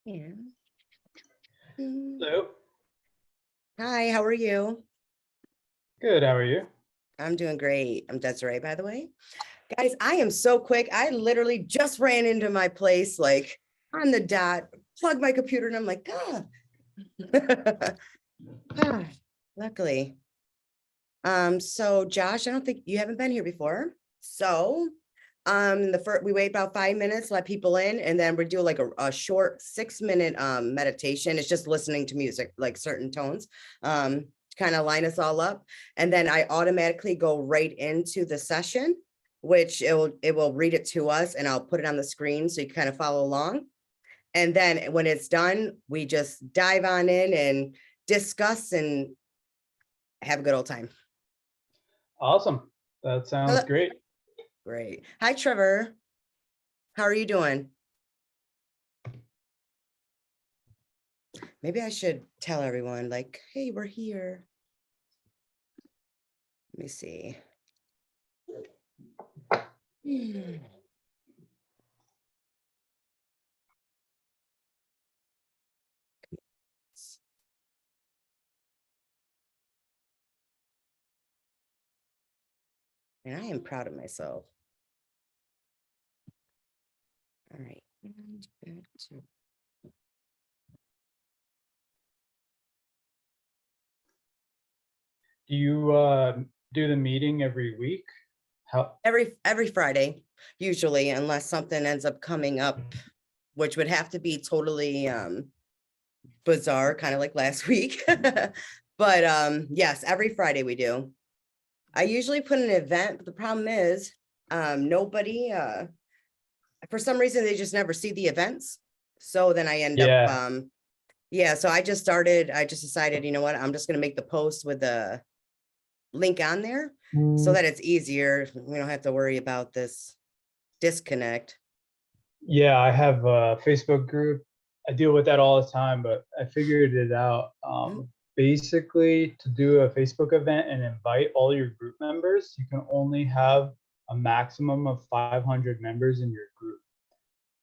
Yeah. Hello. Hi, how are you? Good. How are you? I'm doing great. I'm Desiree, by the way. Guys, I am so quick. I literally just ran into my place like on the dot, plugged my computer, and I'm like, ah, luckily. So Josh, I don't think you haven't been here before. So we wait about 5 minutes, let people in, and then we do like a short 6-minute meditation. It's just listening to music, like certain tones, to kind of line us all up. And then I automatically go right into the session, which it will read it to us, and I'll put it on the screen so you can kind of follow along. And then when it's done, we just dive on in and discuss and have a good old time. Awesome. That sounds great. Great. Hi, Trevor. How are you doing? Maybe I should tell everyone like, hey, we're here. Let me see. And I am proud of myself. All right. Do you do the meeting every week? How? Every Friday, usually, unless something ends up coming up, which would have to be totally bizarre, kind of like last week. But yes, every Friday we do. I usually put an event, but the problem is nobody for some reason they just never see the events. So then I end Yeah. up yeah, so I just decided, you know what, I'm just gonna make the post with the link on there so that it's easier. We don't have to worry about this disconnect. Yeah, I have a Facebook group. I deal with that all the time, but I figured it out. Basically, to do a Facebook event and invite all your group members, you can only have a maximum of 500 members in your group.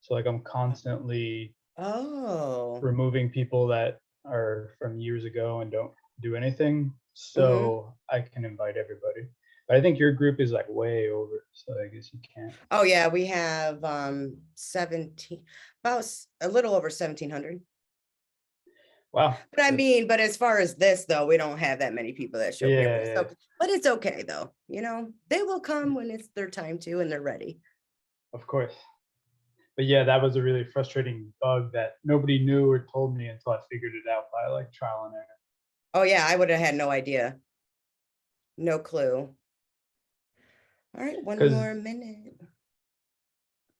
So like I'm constantly removing people that are from years ago and don't do anything, so I can invite everybody. But I think your group is like way over, so I guess you can't. Oh yeah, we have 17, about a little over 1,700. Wow. But I mean, but as far as this though, we don't have that many people that show up here. Yeah. But it's okay though, you know, they will come when it's their time to and they're ready. Of course. But yeah, that was a really frustrating bug that nobody knew or told me until I figured it out by like trial and error. Oh yeah, I would have had no idea. No clue. All right, one more minute.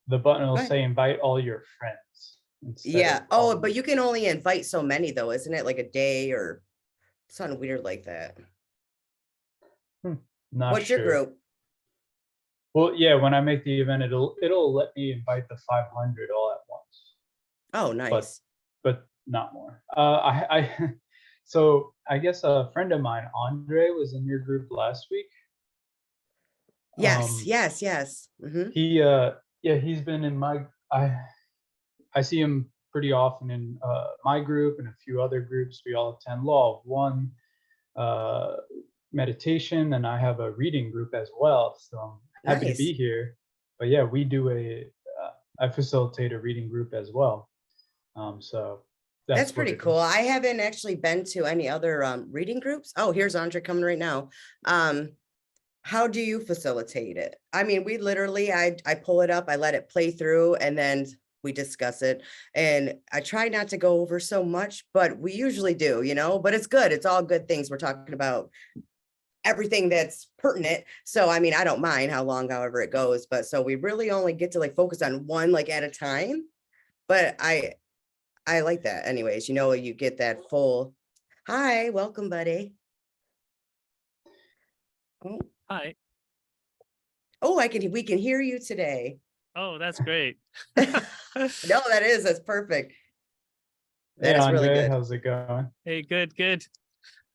The button will say invite all your friends. Yeah. Oh, but you can only invite so many though, isn't it? Like a day or something weird like that. What's your group? Well, yeah, when I make the event, it'll let me invite the 500 all at once. Oh, nice. But not more. So I guess a friend of mine, Andre, was in your group last week. Yes. He's been in my. I see him pretty often in my group and a few other groups. We all attend Law of One, meditation, and I have a reading group as well. So I'm happy to be here. But yeah, we do I facilitate a reading group as well. So that's pretty cool. I haven't actually been to any other reading groups. Oh, here's Andre coming right now. How do you facilitate it? I mean, we literally, I pull it up, I let it play through, and then we discuss it. And I try not to go over so much, but we usually do, you know, but it's good. It's all good things. We're talking about everything that's pertinent. So, I mean, I don't mind how long, however it goes, but so we really only get to like focus on one like at a time. But I like that anyways, you know, you get that full, hi, welcome, buddy. Oh. Hi. Oh, we can hear you today. Oh, that's great. No, that's perfect. That is really good. How's it going? Hey, good. Good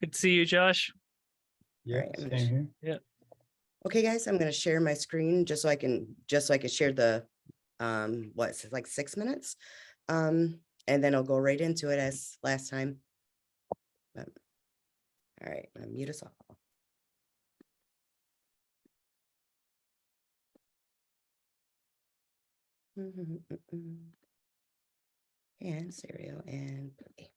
to see you, Josh. Yeah, right, same here. Yeah. Okay, guys, I'm going to share my screen just so I can share the what's like 6 minutes. and then I'll go right into it as last time. All right, I'm gonna mute us all. And cereal and play.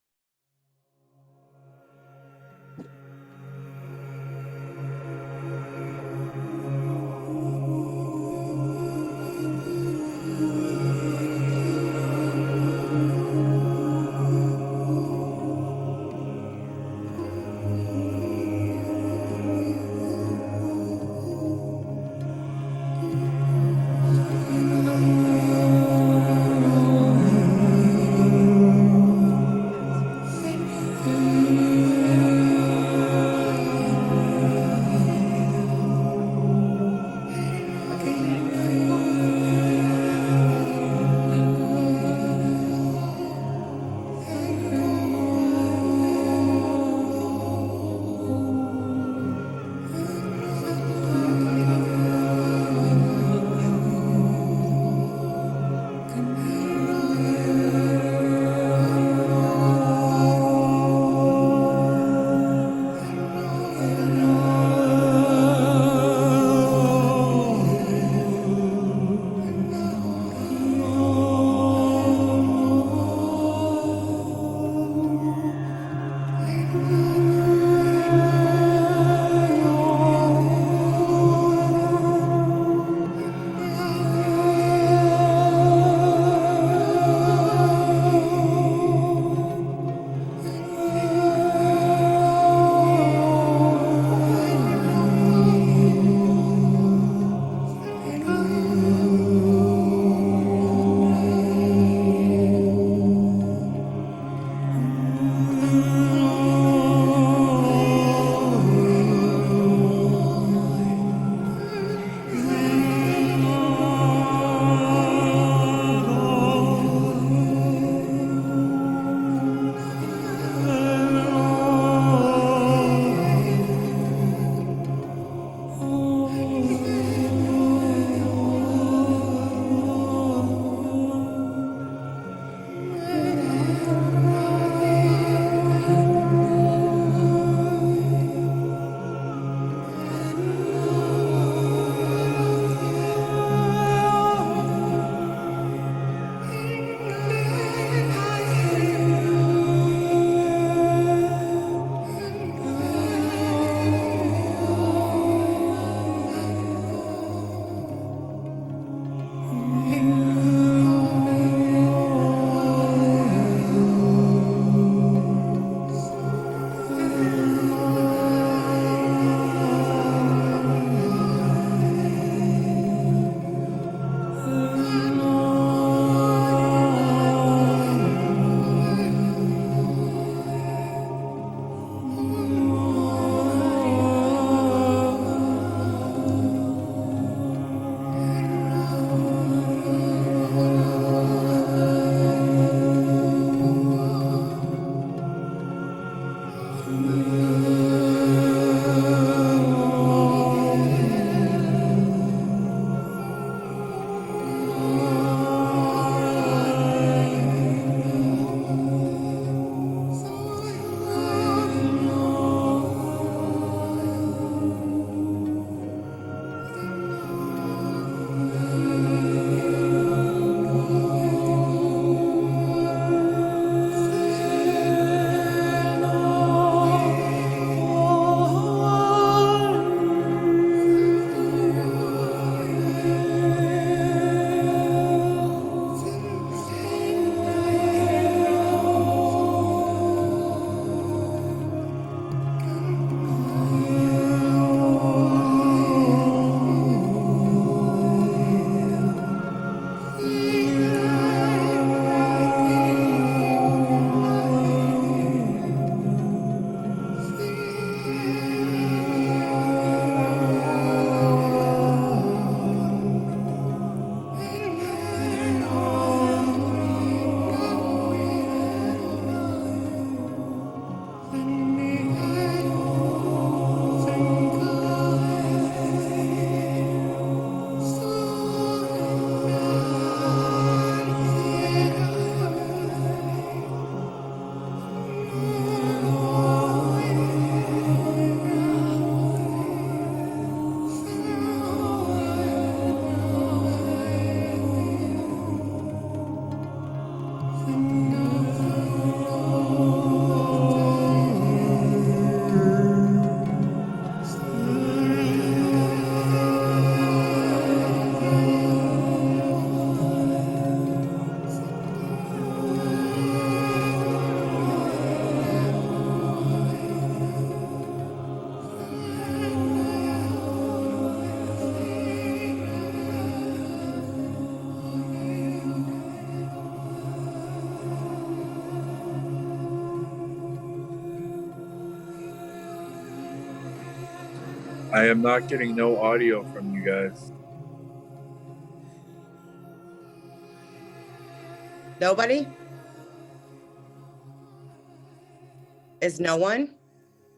I am not getting no audio from you guys. Nobody? Is no one?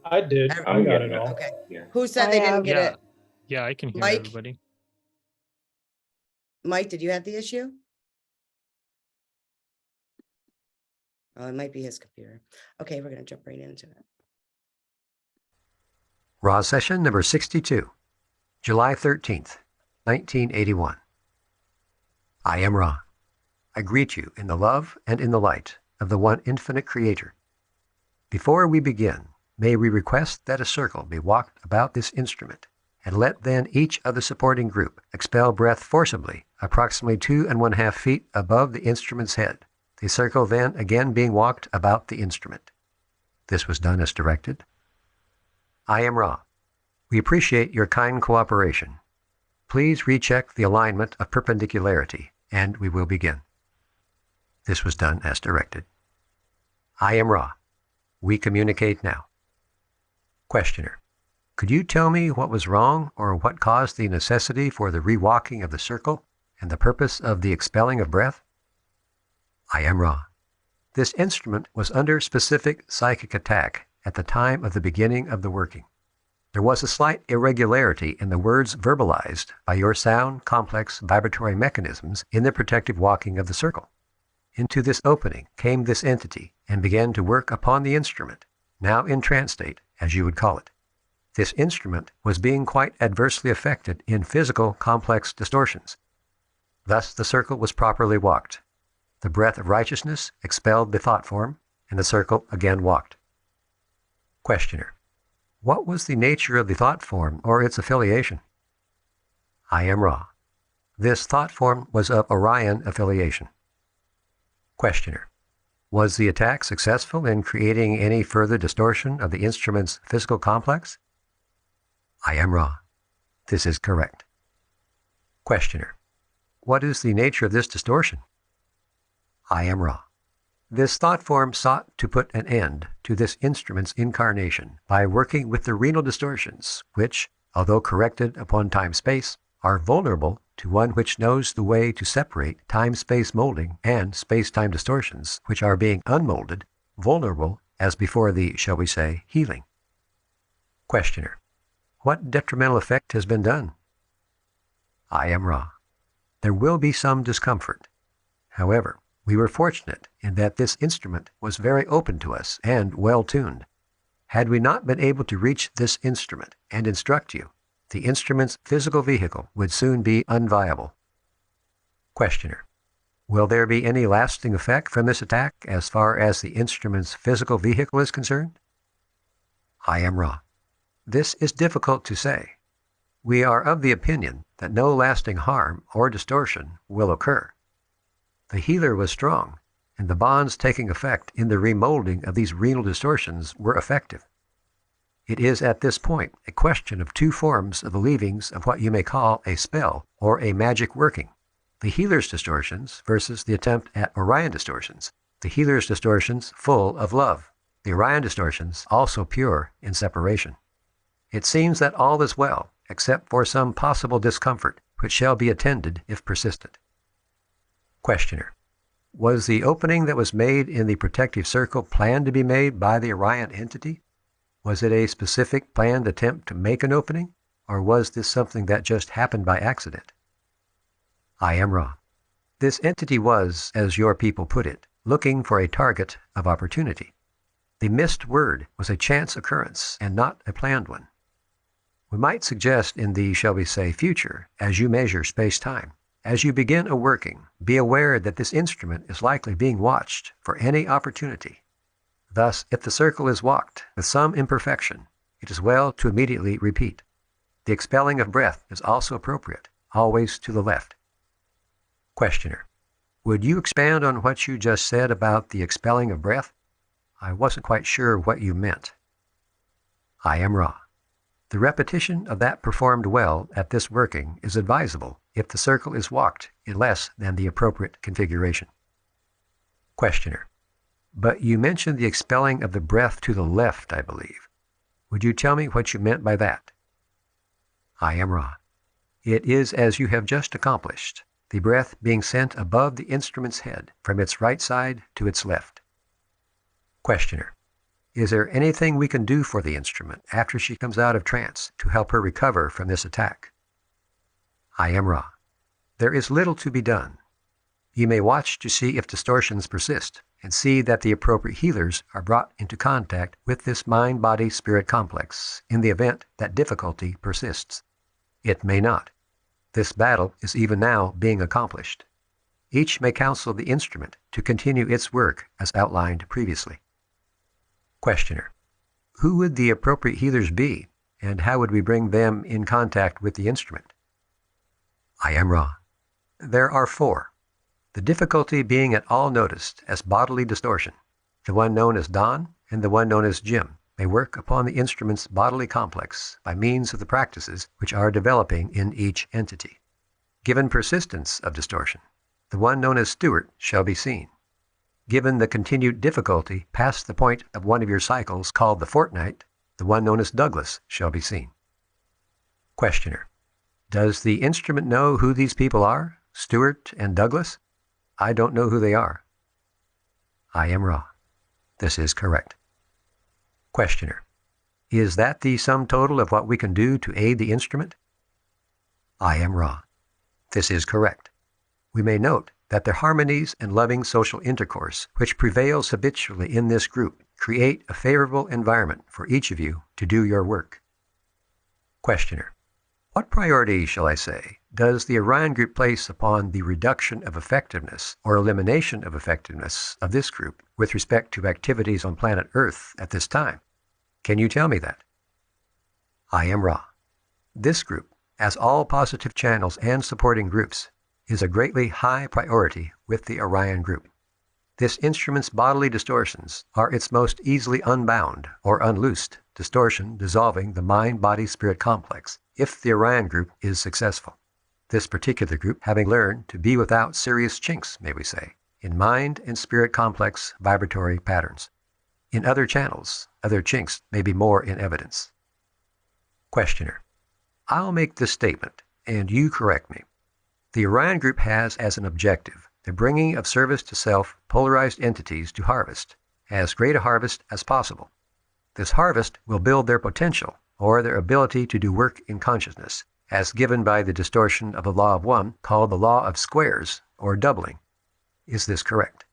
I did. Every- I I'm got getting it it. all. Okay. Yeah. Who said I they didn't have- get Yeah. it? Yeah, I can hear Mike? everybody. Mike, did you have the issue? Oh, it might be his computer. Okay, we're gonna jump right into it. Raw session number 62, July 13th, 1981. I am Ra. I greet you in the love and in the light of the one infinite creator. Before we begin, may we request that a circle be walked about this instrument, and let then each of the supporting group expel breath forcibly approximately 2½ feet above the instrument's head, the circle then again being walked about the instrument. This was done as directed. I am Ra. We appreciate your kind cooperation. Please recheck the alignment of perpendicularity, and we will begin. This was done as directed. I am Ra. We communicate now. Questioner. Could you tell me what was wrong or what caused the necessity for the rewalking of the circle and the purpose of the expelling of breath? I am Ra. This instrument was under specific psychic attack at the time of the beginning of the working. There was a slight irregularity in the words verbalized by your sound complex vibratory mechanisms in the protective walking of the circle. Into this opening came this entity and began to work upon the instrument, now in trance state, as you would call it. This instrument was being quite adversely affected in physical complex distortions. Thus the circle was properly walked. The breath of righteousness expelled the thought form, and the circle again walked. Questioner. What was the nature of the thought form or its affiliation? I am Ra. This thought form was of Orion affiliation. Questioner. Was the attack successful in creating any further distortion of the instrument's physical complex? I am Ra. This is correct. Questioner. What is the nature of this distortion? I am Ra. This thought form sought to put an end to this instrument's incarnation by working with the renal distortions, which, although corrected upon time-space, are vulnerable to one which knows the way to separate time-space molding and space-time distortions, which are being unmolded, vulnerable as before the, shall we say, healing. Questioner. What detrimental effect has been done? I am Ra. There will be some discomfort. However, we were fortunate in that this instrument was very open to us and well tuned. Had we not been able to reach this instrument and instruct you, the instrument's physical vehicle would soon be unviable. Questioner. Will there be any lasting effect from this attack as far as the instrument's physical vehicle is concerned? I am Ra. This is difficult to say. We are of the opinion that no lasting harm or distortion will occur. The healer was strong, and the bonds taking effect in the remolding of these renal distortions were effective. It is at this point a question of two forms of the leavings of what you may call a spell or a magic working. The healer's distortions versus the attempt at Orion distortions. The healer's distortions full of love. The Orion distortions also pure in separation. It seems that all is well, except for some possible discomfort, which shall be attended if persistent. Questioner. Was the opening that was made in the protective circle planned to be made by the Orion entity? Was it a specific planned attempt to make an opening, or was this something that just happened by accident? I am Ra. This entity was, as your people put it, looking for a target of opportunity. The missed word was a chance occurrence and not a planned one. We might suggest in the, shall we say, future, as you measure space-time, as you begin a working, be aware that this instrument is likely being watched for any opportunity. Thus, if the circle is walked with some imperfection, it is well to immediately repeat. The expelling of breath is also appropriate, always to the left. Questioner. Would you expand on what you just said about the expelling of breath? I wasn't quite sure what you meant. I am Ra. The repetition of that performed well at this working is advisable if the circle is walked in less than the appropriate configuration. Questioner. But you mentioned the expelling of the breath to the left, I believe. Would you tell me what you meant by that? I am Ra. It is as you have just accomplished, the breath being sent above the instrument's head from its right side to its left. Questioner. Is there anything we can do for the instrument after she comes out of trance to help her recover from this attack? I am Ra. There is little to be done. You may watch to see if distortions persist and see that the appropriate healers are brought into contact with this mind-body-spirit complex in the event that difficulty persists. It may not. This battle is even now being accomplished. Each may counsel the instrument to continue its work as outlined previously. Questioner. Who would the appropriate healers be, and how would we bring them in contact with the instrument? I am Ra. There are 4. The difficulty being at all noticed as bodily distortion. The one known as Don and the one known as Jim may work upon the instrument's bodily complex by means of the practices which are developing in each entity. Given persistence of distortion, the one known as Stuart shall be seen. Given the continued difficulty past the point of one of your cycles called the fortnight, the one known as Douglas shall be seen. Questioner. Does the instrument know who these people are, Stuart and Douglas? I don't know who they are. I am Ra. This is correct. Questioner. Is that the sum total of what we can do to aid the instrument? I am Ra. This is correct. We may note that the harmonies and loving social intercourse which prevails habitually in this group create a favorable environment for each of you to do your work. Questioner. What priority, shall I say, does the Orion group place upon the reduction of effectiveness or elimination of effectiveness of this group with respect to activities on planet Earth at this time? Can you tell me that? I am Ra. This group, as all positive channels and supporting groups, is a greatly high priority with the Orion group. This instrument's bodily distortions are its most easily unbound or unloosed distortion dissolving the mind-body-spirit complex if the Orion group is successful. This particular group having learned to be without serious chinks, may we say, in mind and spirit complex vibratory patterns. In other channels, other chinks may be more in evidence. Questioner. I'll make this statement, and you correct me. The Orion group has as an objective the bringing of service to self polarized entities to harvest, as great a harvest as possible. This harvest will build their potential, or their ability to do work in consciousness, as given by the distortion of the law of one called the law of squares, or doubling. Is this correct?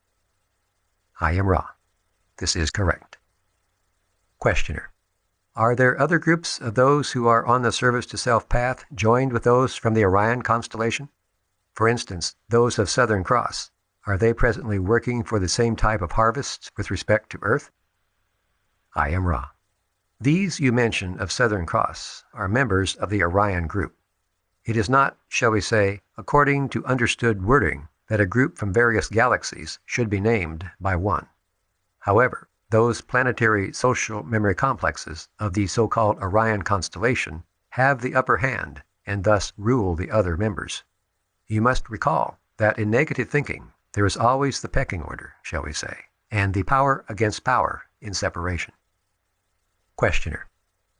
I am Ra. This is correct. Questioner. Are there other groups of those who are on the service to self path joined with those from the Orion constellation? For instance, those of Southern Cross, are they presently working for the same type of harvest with respect to Earth? I am Ra. These you mention of Southern Cross are members of the Orion group. It is not, shall we say, according to understood wording, that a group from various galaxies should be named by one. However, those planetary social memory complexes of the so-called Orion constellation have the upper hand and thus rule the other members. You must recall that in negative thinking, there is always the pecking order, shall we say, and the power against power in separation. Questioner.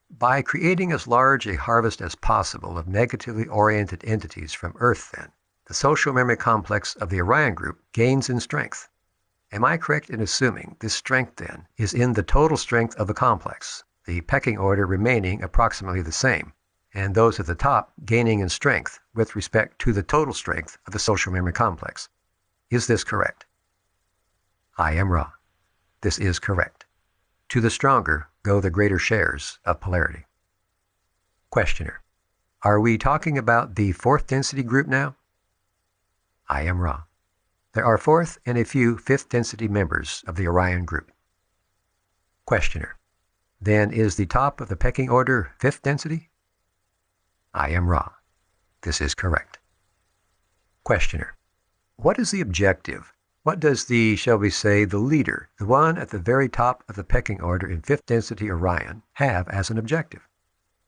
By creating as large a harvest as possible of negatively oriented entities from Earth, then, the social memory complex of the Orion group gains in strength. Am I correct in assuming this strength, then, is in the total strength of the complex, the pecking order remaining approximately the same, and those at the top gaining in strength with respect to the total strength of the social memory complex? Is this correct? I am Ra. This is correct. To the stronger go the greater shares of polarity. Questioner. Are we talking about the 4th density group now? I am Ra. There are 4th and a few 5th density members of the Orion group. Questioner. Then is the top of the pecking order 5th density? I am Ra. This is correct. Questioner. What is the objective? What does the, shall we say, the leader, the one at the very top of the pecking order in 5th density Orion, have as an objective?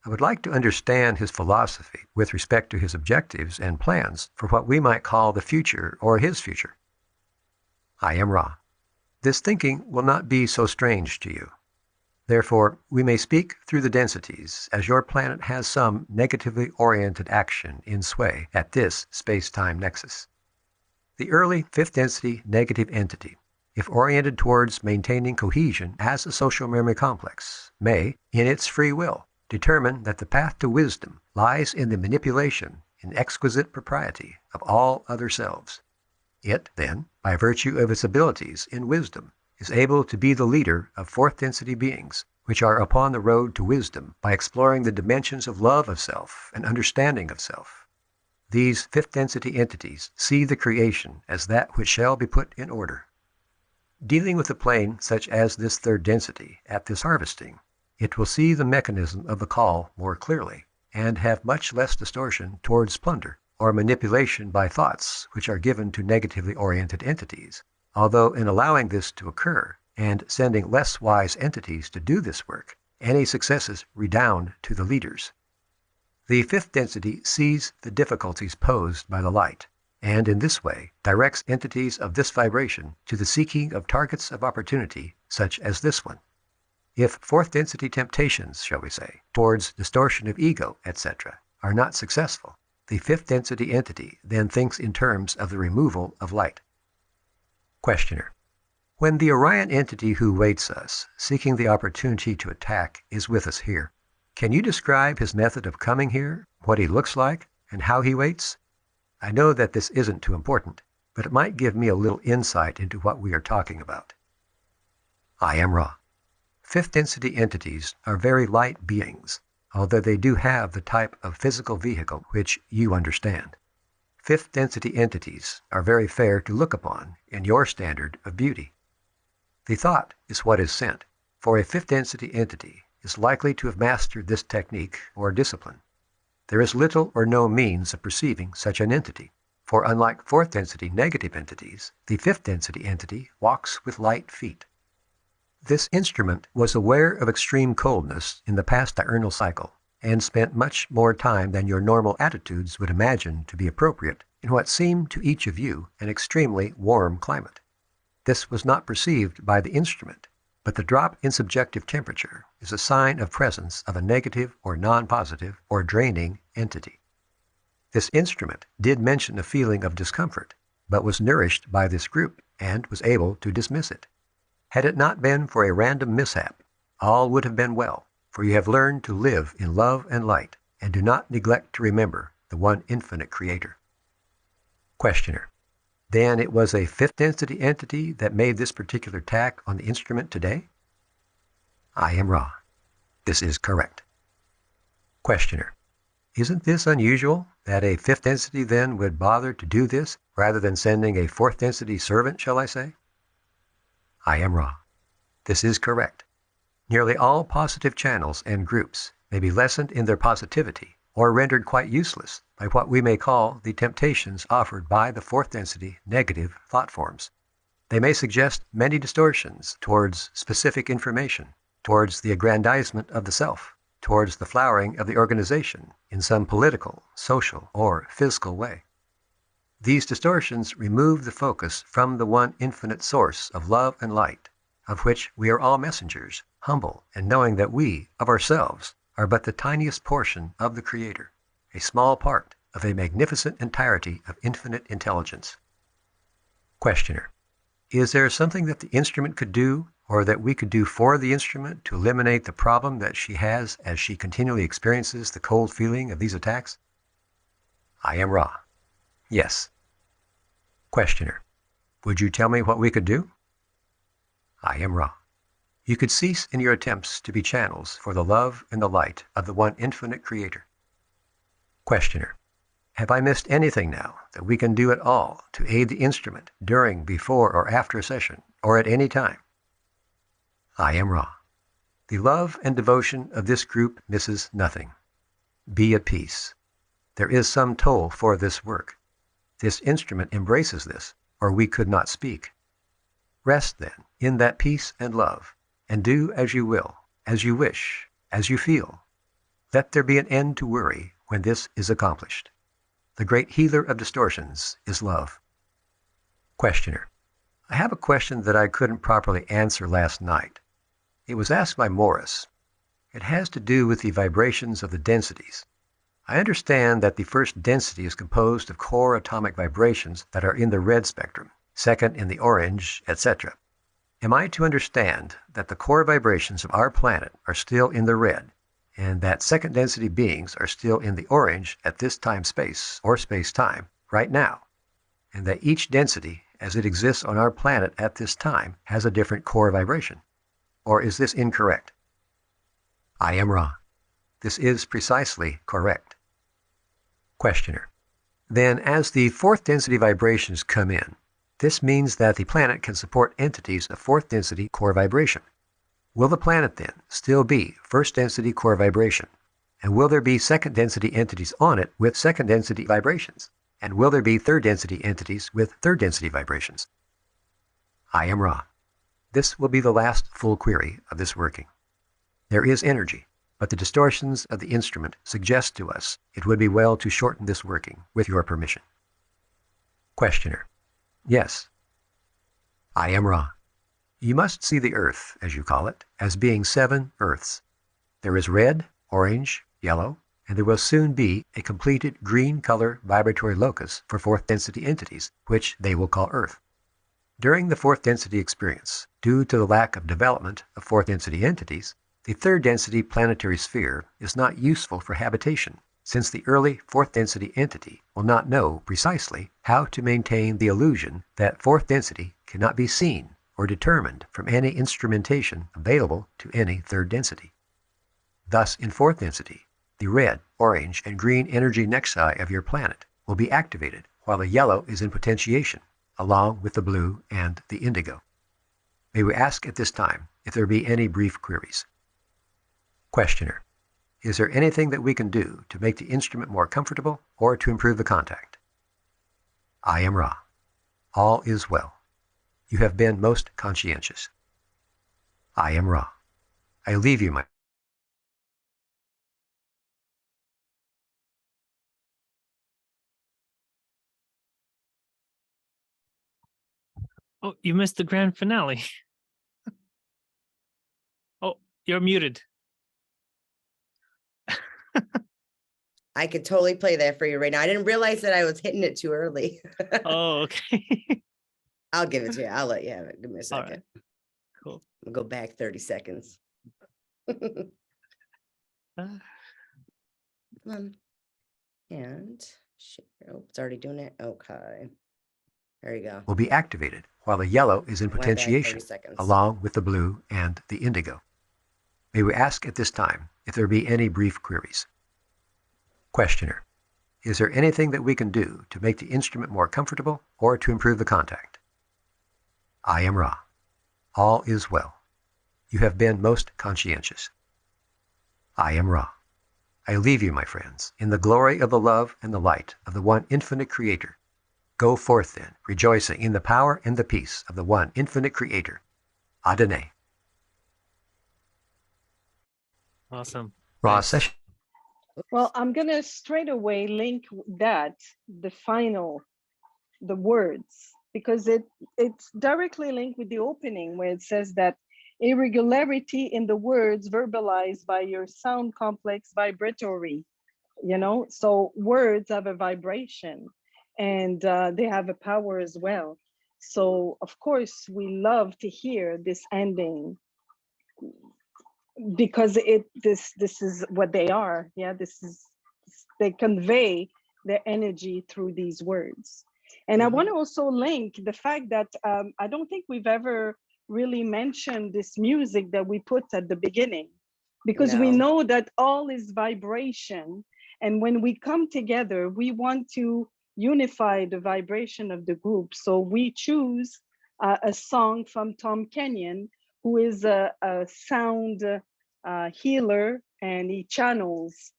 I would like to understand his philosophy with respect to his objectives and plans for what we might call the future or his future. I am Ra. This thinking will not be so strange to you. Therefore, we may speak through the densities as your planet has some negatively oriented action in sway at this space-time nexus. The early fifth density negative entity, if oriented towards maintaining cohesion as a social memory complex, may, in its free will, determine that the path to wisdom lies in the manipulation in exquisite propriety of all other selves. It, then, by virtue of its abilities in wisdom, is able to be the leader of fourth density beings, which are upon the road to wisdom by exploring the dimensions of love of self and understanding of self. These fifth density entities see the creation as that which shall be put in order. Dealing with a plane such as this third density at this harvesting, it will see the mechanism of the call more clearly and have much less distortion towards plunder or manipulation by thoughts which are given to negatively oriented entities, although in allowing this to occur and sending less wise entities to do this work, any successes redound to the leaders. The fifth density sees the difficulties posed by the light, and in this way directs entities of this vibration to the seeking of targets of opportunity such as this one. If fourth density temptations, shall we say, towards distortion of ego, etc., are not successful, the fifth density entity then thinks in terms of the removal of light. Questioner: when the Orion entity who waits us, seeking the opportunity to attack, is with us here, can you describe his method of coming here, what he looks like, and how he waits? I know that this isn't too important, but it might give me a little insight into what we are talking about. I am Ra. Fifth density entities are very light beings, although they do have the type of physical vehicle which you understand. Fifth density entities are very fair to look upon in your standard of beauty. The thought is what is sent, for a fifth density entity is likely to have mastered this technique or discipline. There is little or no means of perceiving such an entity, for unlike fourth density negative entities, the fifth density entity walks with light feet. This instrument was aware of extreme coldness in the past diurnal cycle, and spent much more time than your normal attitudes would imagine to be appropriate in what seemed to each of you an extremely warm climate. This was not perceived by the instrument, but the drop in subjective temperature is a sign of presence of a negative or non-positive or draining entity. This instrument did mention a feeling of discomfort, but was nourished by this group and was able to dismiss it. Had it not been for a random mishap, all would have been well, for you have learned to live in love and light, and do not neglect to remember the one infinite Creator. Questioner: then it was a fifth density entity that made this particular attack on the instrument today? I am Ra. This is correct. Questioner: isn't this unusual, that a fifth density then would bother to do this rather than sending a fourth density servant, shall I say? I am Ra. This is correct. Nearly all positive channels and groups may be lessened in their positivity or rendered quite useless by what we may call the temptations offered by the fourth density negative thought forms. They may suggest many distortions towards specific information, towards the aggrandizement of the self, towards the flowering of the organization in some political, social, or physical way. These distortions remove the focus from the one infinite source of love and light, of which we are all messengers, humble and knowing that we, of ourselves, are but the tiniest portion of the Creator, a small part of a magnificent entirety of infinite intelligence. Questioner: is there something that the instrument could do, or that we could do for the instrument to eliminate the problem that she has as she continually experiences the cold feeling of these attacks? I am Ra. Yes. Questioner: would you tell me what we could do? I am Ra. You could cease in your attempts to be channels for the love and the light of the one infinite Creator. Questioner: have I missed anything now that we can do at all to aid the instrument during, before, or after a session, or at any time? I am Ra. The love and devotion of this group misses nothing. Be at peace. There is some toll for this work. This instrument embraces this, or we could not speak. Rest, then, in that peace and love, and do as you will, as you wish, as you feel. Let there be an end to worry when this is accomplished. The great healer of distortions is love. Questioner: I have a question that I couldn't properly answer last night. It was asked by Morris. It has to do with the vibrations of the densities. I understand that the first density is composed of core atomic vibrations that are in the red spectrum, second in the orange, etc. Am I to understand that the core vibrations of our planet are still in the red, and that second density beings are still in the orange at this time-space, or space-time, right now, and that each density, as it exists on our planet at this time, has a different core vibration? Or is this incorrect? I am Ra. This is precisely correct. Questioner. Then, as the fourth density vibrations come in, this means that the planet can support entities of fourth density core vibration. Will the planet then still be first density core vibration? And will there be second density entities on it with second density vibrations? And will there be third density entities with third density vibrations? I am Ra. This will be the last full query of this working. There is energy, but the distortions of the instrument suggest to us it would be well to shorten this working, with your permission. Questioner. Yes. I am Ra. You must see the Earth, as you call it, as being 7 Earths. There is red, orange, yellow, and there will soon be a completed green color vibratory locus for fourth density entities, which they will call Earth. During the fourth density experience, due to the lack of development of fourth density entities, the third density planetary sphere is not useful for habitation, since the early fourth density entity will not know precisely how to maintain the illusion that fourth density cannot be seen or determined from any instrumentation available to any third density. Thus, in fourth density, the red, orange, and green energy nexi of your planet will be activated while the yellow is in potentiation, along with the blue and the indigo. May we ask at this time if there be any brief queries? Questioner. Is there anything that we can do to make the instrument more comfortable or to improve the contact? I am Ra. All is well. You have been most conscientious. I am Ra. I leave you my... Oh, you missed the grand finale. Oh, you're muted. I could totally play that for you right now. I didn't realize that I was hitting it too early. Oh, okay. I'll give it to you. I'll let you have it. Give me a All second. right. Cool. We'll go back 30 seconds. Come on. And shit. Oh, it's already doing it. Okay. There you go. will be activated while the yellow is in Went back 30 potentiation, seconds. along with the blue and the indigo. May we ask at this time if there be any brief queries? Questioner. Is there anything that we can do to make the instrument more comfortable or to improve the contact? I am Ra. All is well. You have been most conscientious. I am Ra. I leave you, my friends, in the glory of the love and the light of the one infinite Creator. Go forth then, rejoicing in the power and the peace of the one infinite Creator. Adonai. Awesome. Ra Thanks. session. Well, I'm going to straight away link that, the words, because it's directly linked with the opening where it says that irregularity in the words verbalized by your sound complex vibratory, so words have a vibration and they have a power as well. So of course we love to hear this ending because this is what they are. Yeah, they convey their energy through these words. And I want to also link the fact that I don't think we've ever really mentioned this music that we put at the beginning, because we No. know that all is vibration. And when we come together, we want to unify the vibration of the group. So we choose a song from Tom Kenyon, who is a sound healer, and he channels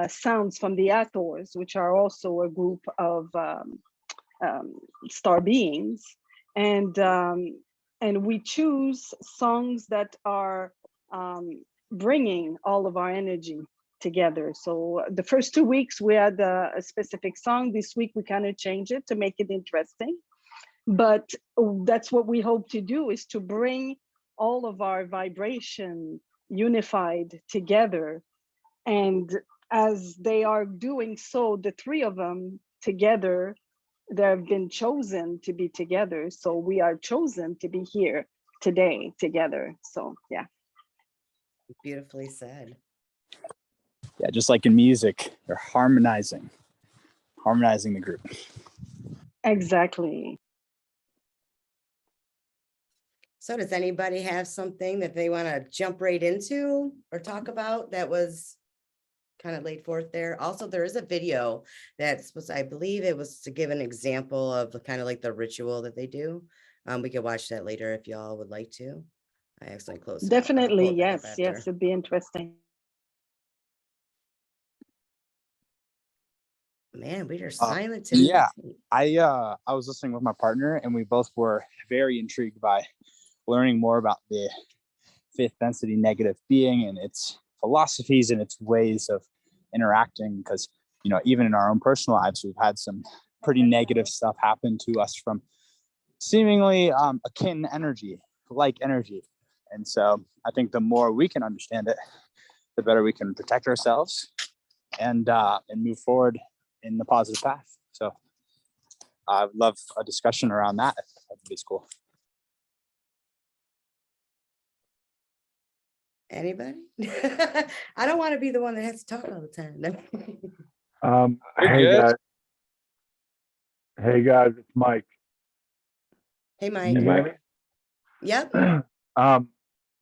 sounds from the Athors, which are also a group of star beings. And we choose songs that are bringing all of our energy together. So the first 2 weeks we had a specific song. This week we kind of change it to make it interesting. But that's what we hope to do, is to bring all of our vibration unified together. And as they are doing so, the three of them together, they have been chosen to be together. So we are chosen to be here today together. So yeah. Beautifully said. Yeah, just like in music, they're harmonizing the group. Exactly. So does anybody have something that they want to jump right into or talk about that was kind of laid forth there? Also, there is a video that's was, I believe it was to give an example of the kind of like the ritual that they do. We could watch that later if y'all would like to. I accidentally closed it out, but I'll pull Definitely. it back up Yes. after. Yes. It'd be interesting. Man, we are silent today. Yeah, I was listening with my partner, and we both were very intrigued by learning more about the fifth density negative being and its philosophies and its ways of interacting. Because, you know, even in our own personal lives, we've had some pretty negative stuff happen to us from seemingly akin energy, like energy. And so I think the more we can understand it, the better we can protect ourselves and move forward in the positive path. So I would love a discussion around that. That'd be cool. Anybody? I don't want to be the one that has to talk all the time. Hey guys. Hey guys, it's Mike. Hey, Can you Mike. hear me? Yep.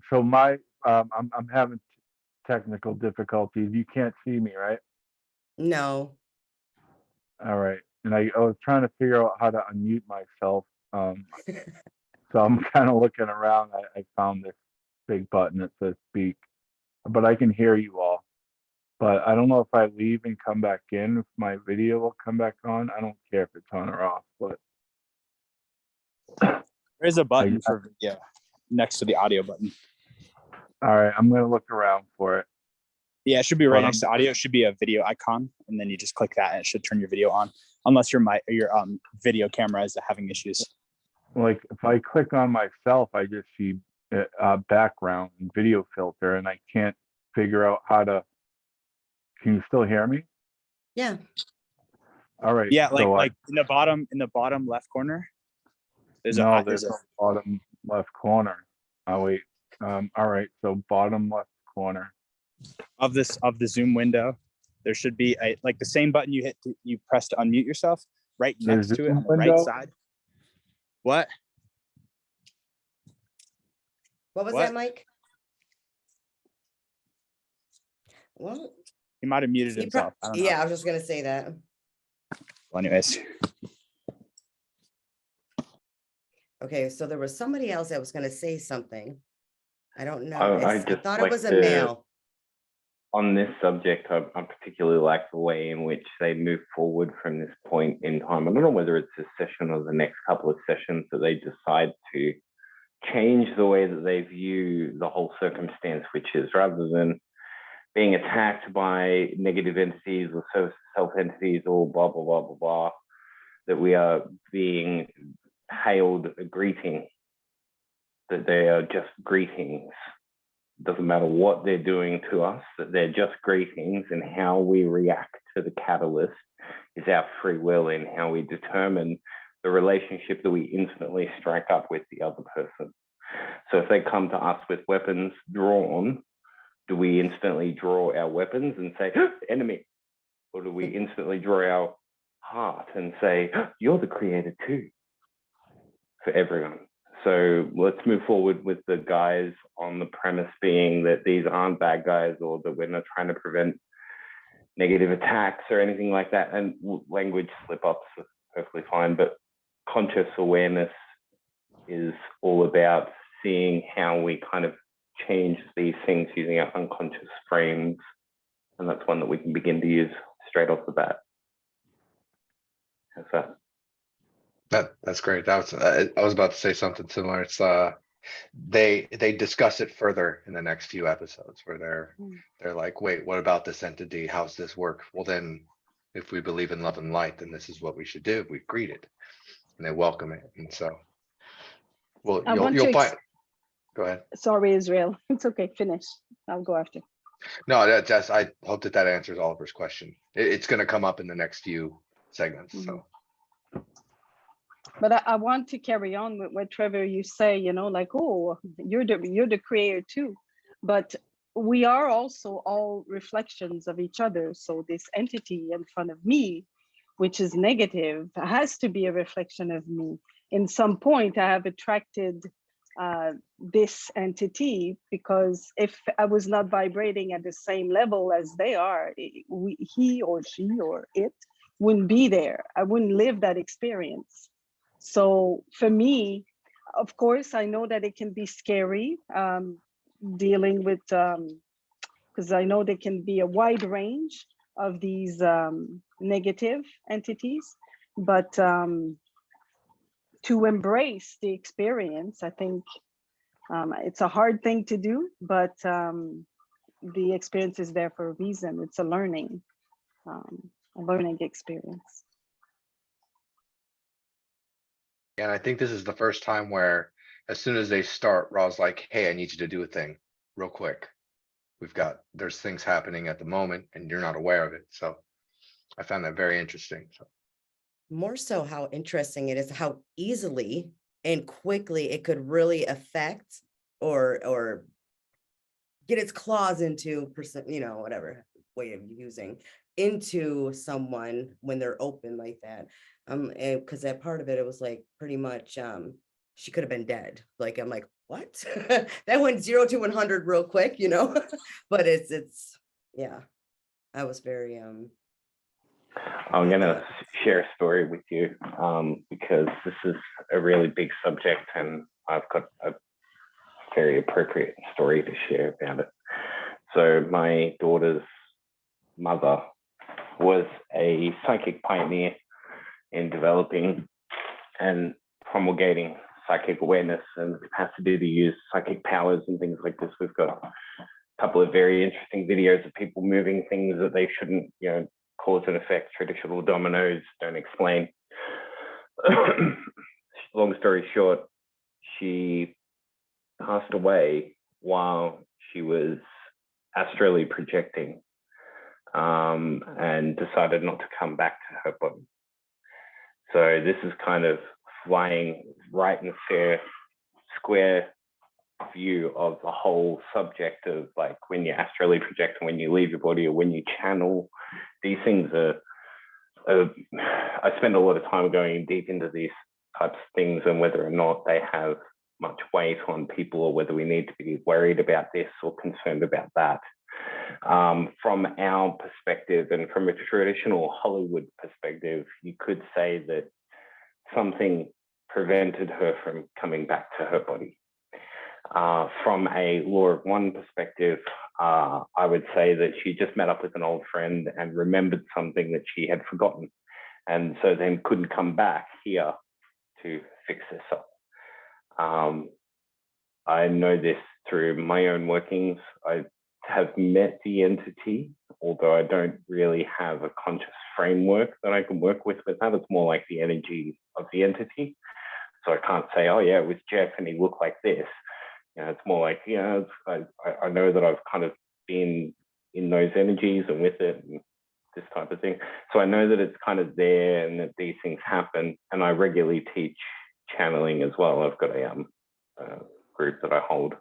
So my I'm having technical difficulties. You can't see me, right? No. All right. And I was trying to figure out how to unmute myself. So I'm kind of looking around. I found this big button that says speak, but I can hear you all. But I don't know if I leave and come back in, if my video will come back on. I don't care if it's on or off, but There is a button for video next to the audio button. all right, I'm gonna look around for it. Yeah, it should be right next to audio. It should be a video icon, and then you just click that, and it should turn your video on. Unless your video camera is having issues. Like if I click on myself, I just see background and video filter, and I can't figure out how to. Can you still hear me? Yeah. All right. Yeah, so like in the bottom left corner. There's no, a there's a bottom left corner. Oh wait. All right. So bottom left corner of the Zoom window. There should be like the same button you press to unmute yourself right next to it on the right side. What? What was that, Mike? Well, he might have muted himself. I don't know. Yeah, I was just gonna say that. Well, anyways. Okay, so there was somebody else that was gonna say something. I don't know. I thought it was a male. On this subject, I particularly like the way in which they move forward from this point in time. I don't know whether it's this session or the next couple of sessions that they decide to change the way that they view the whole circumstance, which is rather than being attacked by negative entities or self-entities or blah, blah, blah, blah, blah, that we are being hailed a greeting, that they are just greetings. Doesn't matter what they're doing to us, that they're just greetings, and how we react to the catalyst is our free will in how we determine the relationship that we instantly strike up with the other person. So if they come to us with weapons drawn, do we instantly draw our weapons and say, enemy? Or do we instantly draw our heart and say, you're the creator too, for everyone? So let's move forward with the guys on the premise being that these aren't bad guys, or that we're not trying to prevent negative attacks or anything like that. And language slip-ups are perfectly fine, but conscious awareness is all about seeing how we kind of change these things using our unconscious frames. And that's one that we can begin to use straight off the bat. How's that? That's great. I was about to say something similar. It's they discuss it further in the next few episodes where they're like, wait, what about this entity? How's this work? Well, then if we believe in love and light, then this is what we should do. We greet it and they welcome it. And so, well, you'll find. Go ahead. Sorry, Israel. It's okay. Finish. I'll go after. No, that's, I hope that answers Oliver's question. It's gonna come up in the next few segments, so. But I want to carry on with what Trevor you say, you know, like, oh, you're the creator too. But we are also all reflections of each other. So this entity in front of me, which is negative, has to be a reflection of me. In some point, I have attracted this entity, because if I was not vibrating at the same level as they are, he or she or it wouldn't be there. I wouldn't live that experience. So for me, of course, I know that it can be scary dealing with, because I know there can be a wide range of these negative entities, but to embrace the experience, I think it's a hard thing to do, but the experience is there for a reason. It's a learning experience. And I think this is the first time where, as soon as they start, Ra's like, hey, I need you to do a thing real quick. There's things happening at the moment and you're not aware of it. So I found that very interesting. So. More so how interesting it is, how easily and quickly it could really affect or get its claws into, you know, whatever way of using, into someone when they're open like that. Because that part of it, it was like pretty much she could have been dead. Like, I'm like, what? That went 0 to 100 real quick, you know. But it's yeah, I was very I'm gonna share a story with you because this is a really big subject, and I've got a very appropriate story to share about it. So my daughter's mother was a psychic pioneer in developing and promulgating psychic awareness and the capacity to use psychic powers and things like this. We've got a couple of very interesting videos of people moving things that they shouldn't, you know, cause and effect. Traditional dominoes don't explain. Long story short, she passed away while she was astrally projecting and decided not to come back to her body. So this is kind of flying right in a fair square view of the whole subject of, like, when you astrally project and when you leave your body or when you channel. These things are I spend a lot of time going deep into these types of things and whether or not they have much weight on people or whether we need to be worried about this or concerned about that. From our perspective and from a traditional Hollywood perspective, you could say that something prevented her from coming back to her body. From a law of one perspective, I would say that she just met up with an old friend and remembered something that she had forgotten, and so then couldn't come back here to fix herself. I know this through my own workings. I have met the entity, although I don't really have a conscious framework that I can work with that. It's more like the energy of the entity. So I can't say, oh yeah, it was Jeff and he looked like this. You know, it's more like, yeah, I know that I've kind of been in those energies and with it and this type of thing. So I know that it's kind of there and that these things happen. And I regularly teach channeling as well. I've got a group that I hold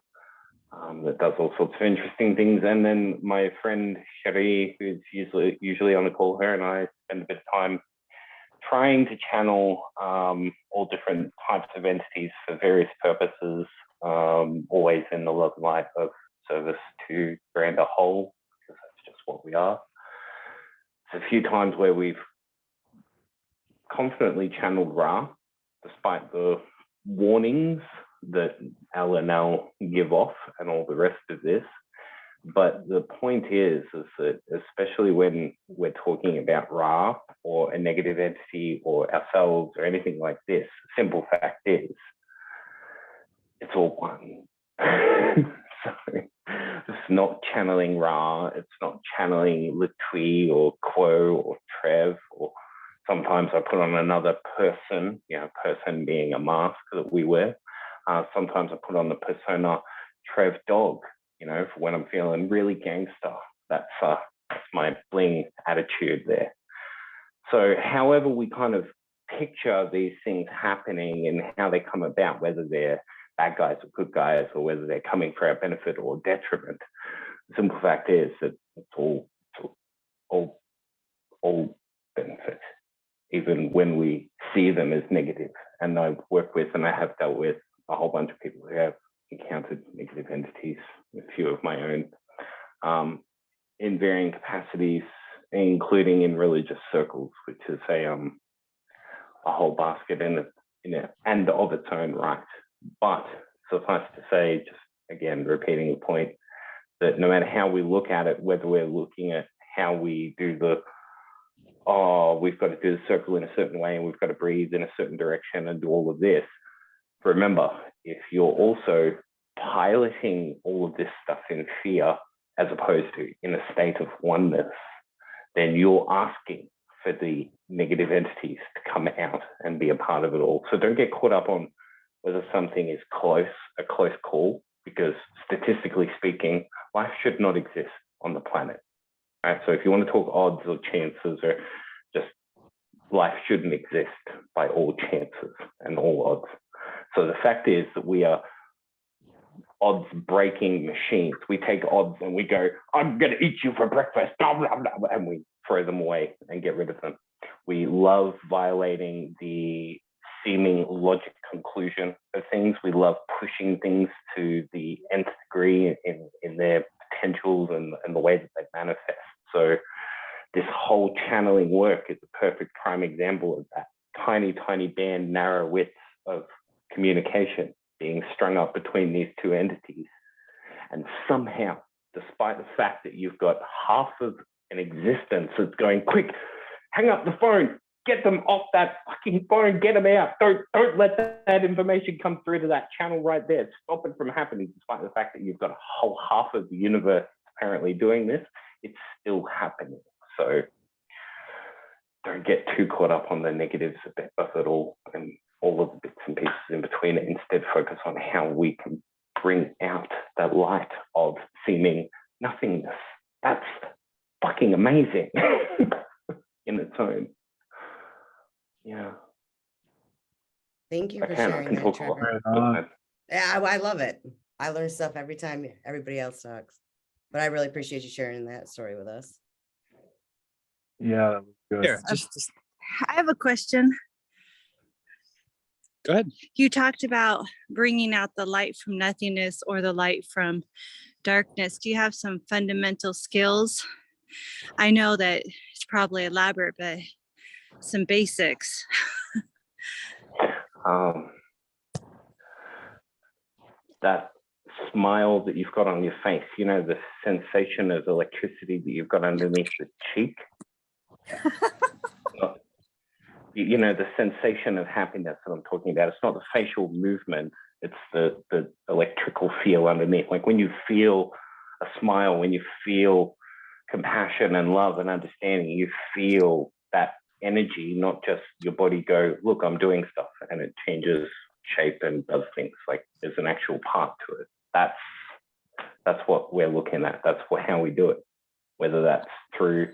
that does all sorts of interesting things. And then my friend Cherie, who's usually on the call, her and I spend a bit of time trying to channel all different types of entities for various purposes, always in the love and light of service to grander whole, because that's just what we are. There's a few times where we've confidently channeled Ra, despite the warnings that L and L give off and all the rest of this. But the point is that especially when we're talking about Ra or a negative entity or ourselves or anything like this, the simple fact is it's all one. So it's not channeling Ra, it's not channeling Latui or Quo or Trev, or sometimes I put on another person, you know, person being a mask that we wear. Sometimes I put on the persona Trev Dog, you know, for when I'm feeling really gangster. That's my bling attitude there. So however we kind of picture these things happening and how they come about, whether they're bad guys or good guys, or whether they're coming for our benefit or detriment, the simple fact is that it's all benefit, even when we see them as negative. And I work with, and I have dealt with, a whole bunch of people who have encountered negative entities, a few of my own, in varying capacities, including in religious circles, which is a whole basket in and of its own right. But suffice to say, just again repeating the point, that no matter how we look at it, whether we're looking at how we do we've got to do the circle in a certain way and we've got to breathe in a certain direction and do all of this, remember, if you're also piloting all of this stuff in fear as opposed to in a state of oneness, then you're asking for the negative entities to come out and be a part of it all. So don't get caught up on whether something is a close call, because statistically speaking, life should not exist on the planet. Right? So if you want to talk odds or chances, or just life shouldn't exist by all chances and all odds. So the fact is that we are odds breaking machines. We take odds and we go, I'm going to eat you for breakfast, blah, blah, blah, and we throw them away and get rid of them. We love violating the seeming logic conclusion of things. We love pushing things to the nth degree in their potentials and the way that they manifest. So this whole channeling work is a perfect prime example of that. Tiny, tiny band, narrow widths of communication being strung up between these two entities. And somehow, despite the fact that you've got half of an existence that's going, quick, hang up the phone, get them off that fucking phone, get them out. Don't let that information come through to that channel right there. Stop it from happening, despite the fact that you've got a whole half of the universe apparently doing this. It's still happening. So don't get too caught up on the negatives of it all and all of the bits and pieces in between it. Instead, focus on how we can bring out the light of seeming nothingness. That's fucking amazing in its own. Yeah. Thank you for I sharing can that, talk a lot. Trevor. Yeah, I love it. I learn stuff every time everybody else talks. But I really appreciate you sharing that story with us. Yeah, that was good. Here, just I have a question. go ahead. You talked about bringing out the light from nothingness or the light from darkness. Do you have some fundamental skills? I know that it's probably elaborate, but some basics. That smile that you've got on your face, you know, the sensation of electricity that you've got underneath the cheek. You know, the sensation of happiness that I'm talking about. It's not the facial movement, it's the electrical feel underneath. Like when you feel a smile, when you feel compassion and love and understanding, you feel that energy, not just your body go, look, I'm doing stuff, and it changes shape and does things. Like there's an actual part to it. That's what we're looking at. That's how we do it. Whether that's through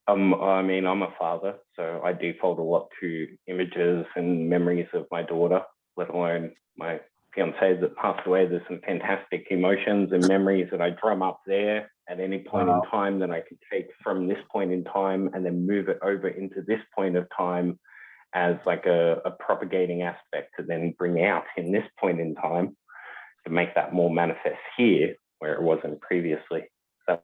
I mean, I'm a father, so I default a lot to images and memories of my daughter, let alone my fiance that passed away. There's some fantastic emotions and memories that I drum up there at any point in time that I can take from this point in time and then move it over into this point of time as like a propagating aspect to then bring out in this point in time to make that more manifest here where it wasn't previously. So,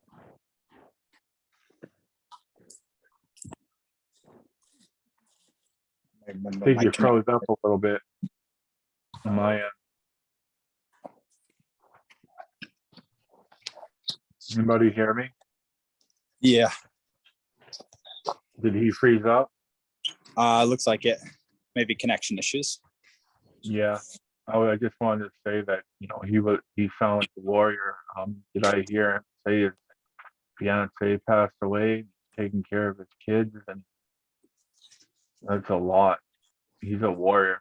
I think you froze up a little bit on my end. Anybody hear me? Yeah, Did he freeze up? looks like it. Maybe connection issues. Yeah. I just wanted to say that, you know, he sounded like a warrior. Did I hear him say his fiance passed away, taking care of his kids, and that's a lot. He's a warrior.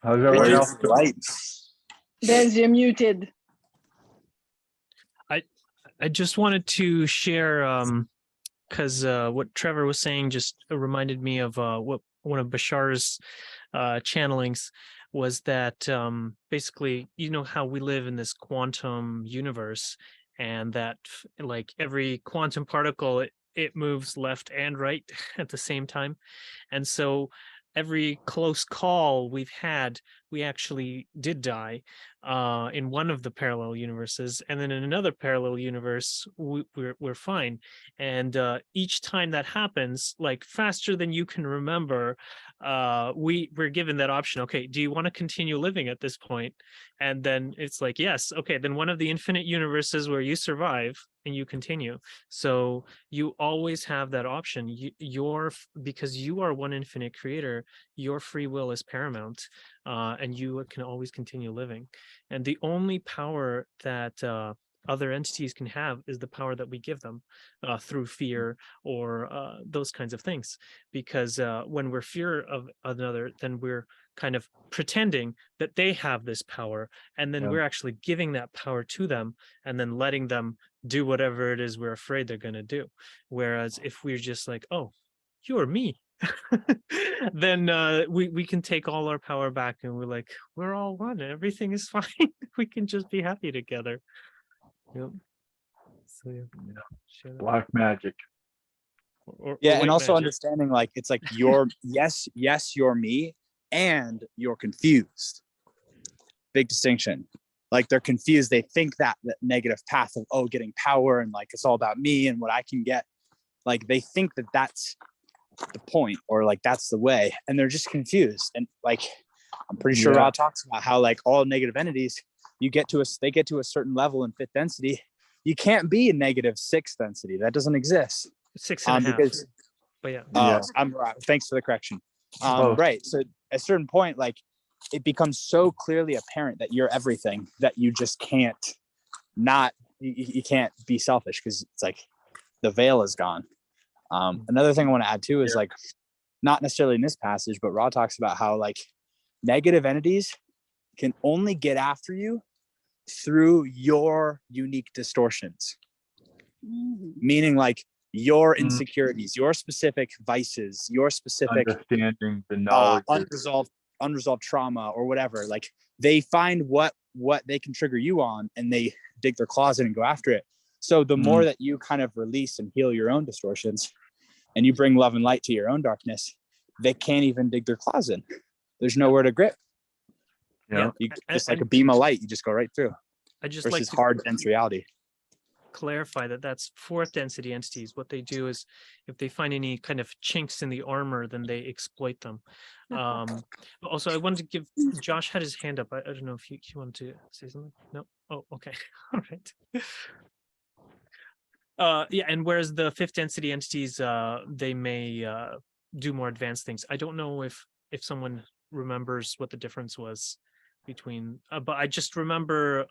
How's everyone Richard- else doing? Lights. Ben's, you're muted. I just wanted to share because what Trevor was saying just reminded me of what one of Bashar's channelings was that basically, you know how we live in this quantum universe, and that like every quantum particle, it moves left and right at the same time. And so every close call we've had, we actually did die in one of the parallel universes, and then in another parallel universe we're fine. And each time that happens, like faster than you can remember, we're given that option. Okay, do you want to continue living at this point? And then it's like, yes. Okay, then one of the infinite universes where you survive and you continue. So you always have that option. Because you are one infinite creator, your free will is paramount, and you can always continue living. And the only power that other entities can have is the power that we give them through fear or those kinds of things. Because when we're fear of another, then we're kind of pretending that they have this power, and then we're actually giving that power to them and then letting them do whatever it is we're afraid they're going to do. Whereas if we're just like, oh, you're me, then we can take all our power back, and we're like, we're all one, everything is fine. We can just be happy together. Yep. So share that. Black magic. Or Yeah, white and also magic. understanding like it's like you're yes, you're me, and you're confused. Big distinction. Like they're confused. They think that negative path of getting power and like it's all about me and what I can get. Like they think that that's the point, or like that's the way, and they're just confused. And like I'm pretty sure Rod talks about how like all negative entities, they get to a certain level in fifth density. You can't be a -6 density. That doesn't exist. 6.5. Because, but yeah. I'm right. Thanks for the correction. Right. So at a certain point, like it becomes so clearly apparent that you're everything that you just can't you can't be selfish, because it's like the veil is gone. Another thing I want to add too is like, not necessarily in this passage, but Ra talks about how like negative entities can only get after you through your unique distortions. Meaning like your insecurities, your specific vices, your specific understanding the knowledge, unresolved trauma or whatever. Like they find what they can trigger you on, and they dig their claws in and go after it. So the more that you kind of release and heal your own distortions, and you bring love and light to your own darkness, they can't even dig their claws in. There's nowhere to grip. Yeah. You just like a beam of light, you just go right through. I just versus like to hard dense reality. clarify that that's fourth density entities. What they do is if they find any kind of chinks in the armor, then they exploit them. Also, I wanted to give, Josh had his hand up. I don't know if he wanted to say something. No. Oh, okay. All right. Yeah, and whereas the fifth density entities, they may do more advanced things. I don't know if someone remembers what the difference was between, but I just remember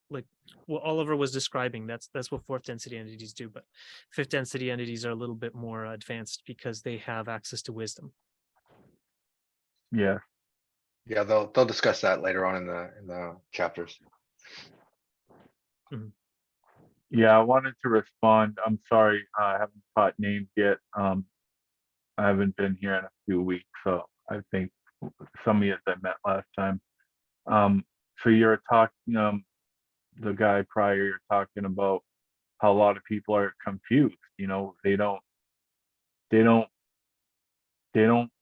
like what Oliver was describing. That's what fourth density entities do, but fifth density entities are a little bit more advanced because they have access to wisdom. Yeah, they'll discuss that later on in the chapters. Yeah, I wanted to respond. I'm sorry, I haven't caught names yet. I haven't been here in a few weeks, so I think some of you I met last time. So you're talking, the guy prior, you're talking about how a lot of people are confused. You know, they don't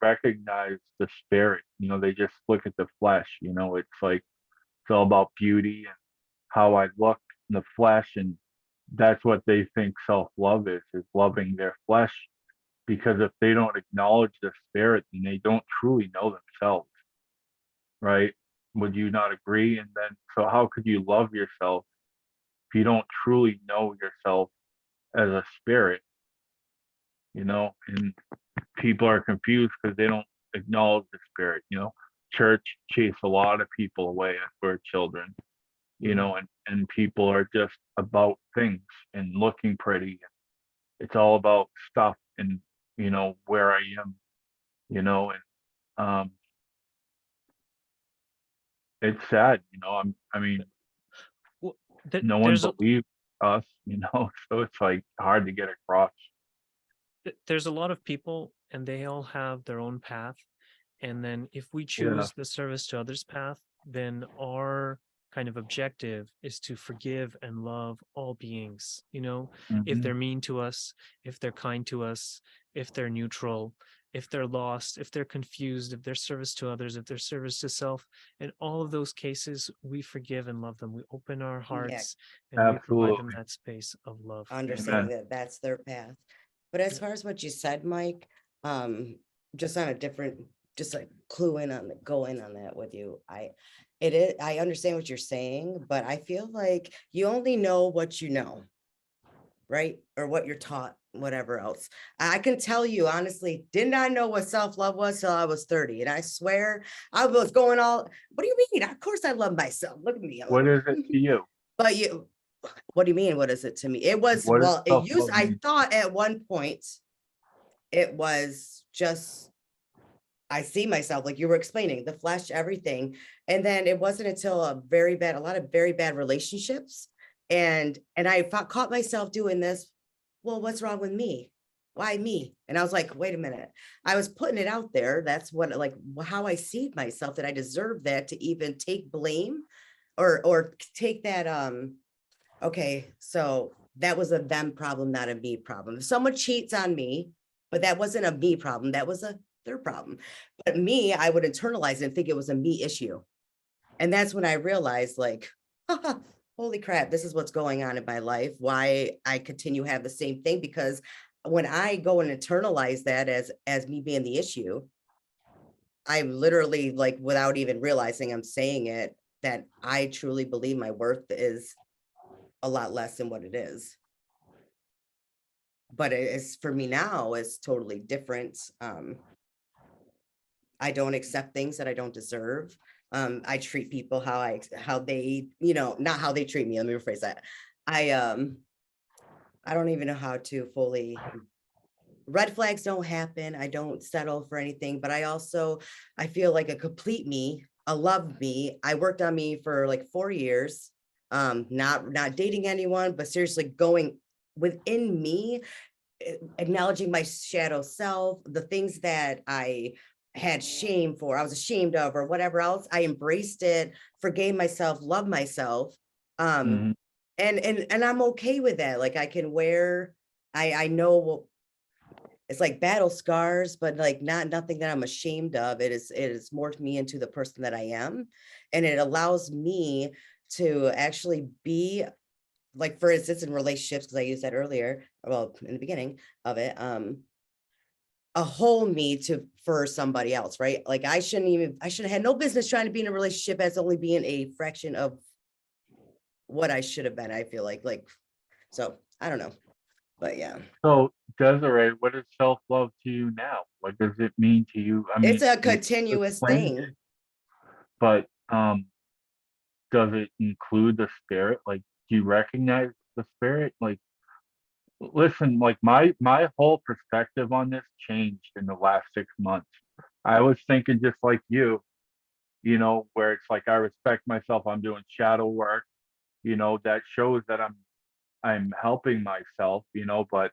recognize the spirit. You know, they just look at the flesh. You know, it's like it's all about beauty and how I look in the flesh, and that's what they think self-love is loving their flesh. Because if they don't acknowledge the spirit, then they don't truly know themselves, right? Would you not agree? And then, so how could you love yourself if you don't truly know yourself as a spirit? You know, and people are confused because they don't acknowledge the spirit. You know, church chased a lot of people away as we're children. You know, and people are just about things and looking pretty. It's all about stuff and, you know, where I am, you know, and it's sad, I mean, Well, no one there's a believed us, so it's like hard to get across. there's a lot of people, and they all have their own path. And then if we Yeah. choose the service to others path, then our kind of objective is to forgive and love all beings, if Mhm. they're mean to us, if they're kind to us, if they're neutral, if they're lost, if they're confused, if they're service to others, if they're service to self. In all of those cases, we forgive and love them. We open our hearts and we provide them Absolutely. that space of love. Understanding Amen. that that's their path. But as Yeah. far as what you said, Mike, just on a different, just like go in on that with you. I understand what you're saying, but I feel like you only know what you know, right? Or what you're taught, whatever else. I can tell you honestly, didn't I know what self-love was till I was 30? And I swear I was going all, what do you mean? Of course I love myself. Look at me. I'm What like, is it to you? but what do you mean? What is it to me? It was, What does well, it used, self-love I mean? thought at one point it was just, I see myself, like you were explaining, the flesh, everything. And then it wasn't until a lot of very bad relationships. And I caught myself doing this. Well, what's wrong with me? Why me? And I was like, wait a minute. I was putting it out there. That's what, like, how I see myself, that I deserve that, to even take blame or take that, okay, so that was a them problem, not a me problem. If someone cheats on me, but that wasn't a me problem, that was a their problem. But me, I would internalize it and think it was a me issue. And that's when I realized, like, holy crap, this is what's going on in my life. Why I continue to have the same thing, because when I go and internalize that as me being the issue, I'm literally, like, without even realizing I'm saying it, that I truly believe my worth is a lot less than what it is. But it is, for me now, is totally different. I don't accept things that I don't deserve. I treat people how they, not how they treat me. Let me rephrase that. I don't even know how to fully, red flags don't happen. I don't settle for anything, but I feel like a complete me, a love me. I worked on me for like 4 years, not dating anyone, but seriously going within me, acknowledging my shadow self, the things that I had shame for, I was ashamed of, or whatever else. I embraced it, forgave myself, loved myself. Mhm. And I'm okay with that. Like, I can wear, I know it's like battle scars, but like nothing that I'm ashamed of. It is morphed me into the person that I am. And it allows me to actually be, like, for instance, in relationships, because I used that earlier, well, in the beginning of it, a whole me for somebody else, right? Like, I should have had no business trying to be in a relationship as only being a fraction of what I should have been. I feel like, so I don't know, but yeah, So, Desiree, what is self-love to you now? What does it mean to you? I it's mean, a you continuous explained thing. it, but does it include the spirit? Like, do you recognize the spirit? Like, listen, like my whole perspective on this changed in the last 6 months. I was thinking just like you, where it's like I respect myself. I'm doing shadow work, that shows that I'm helping myself, but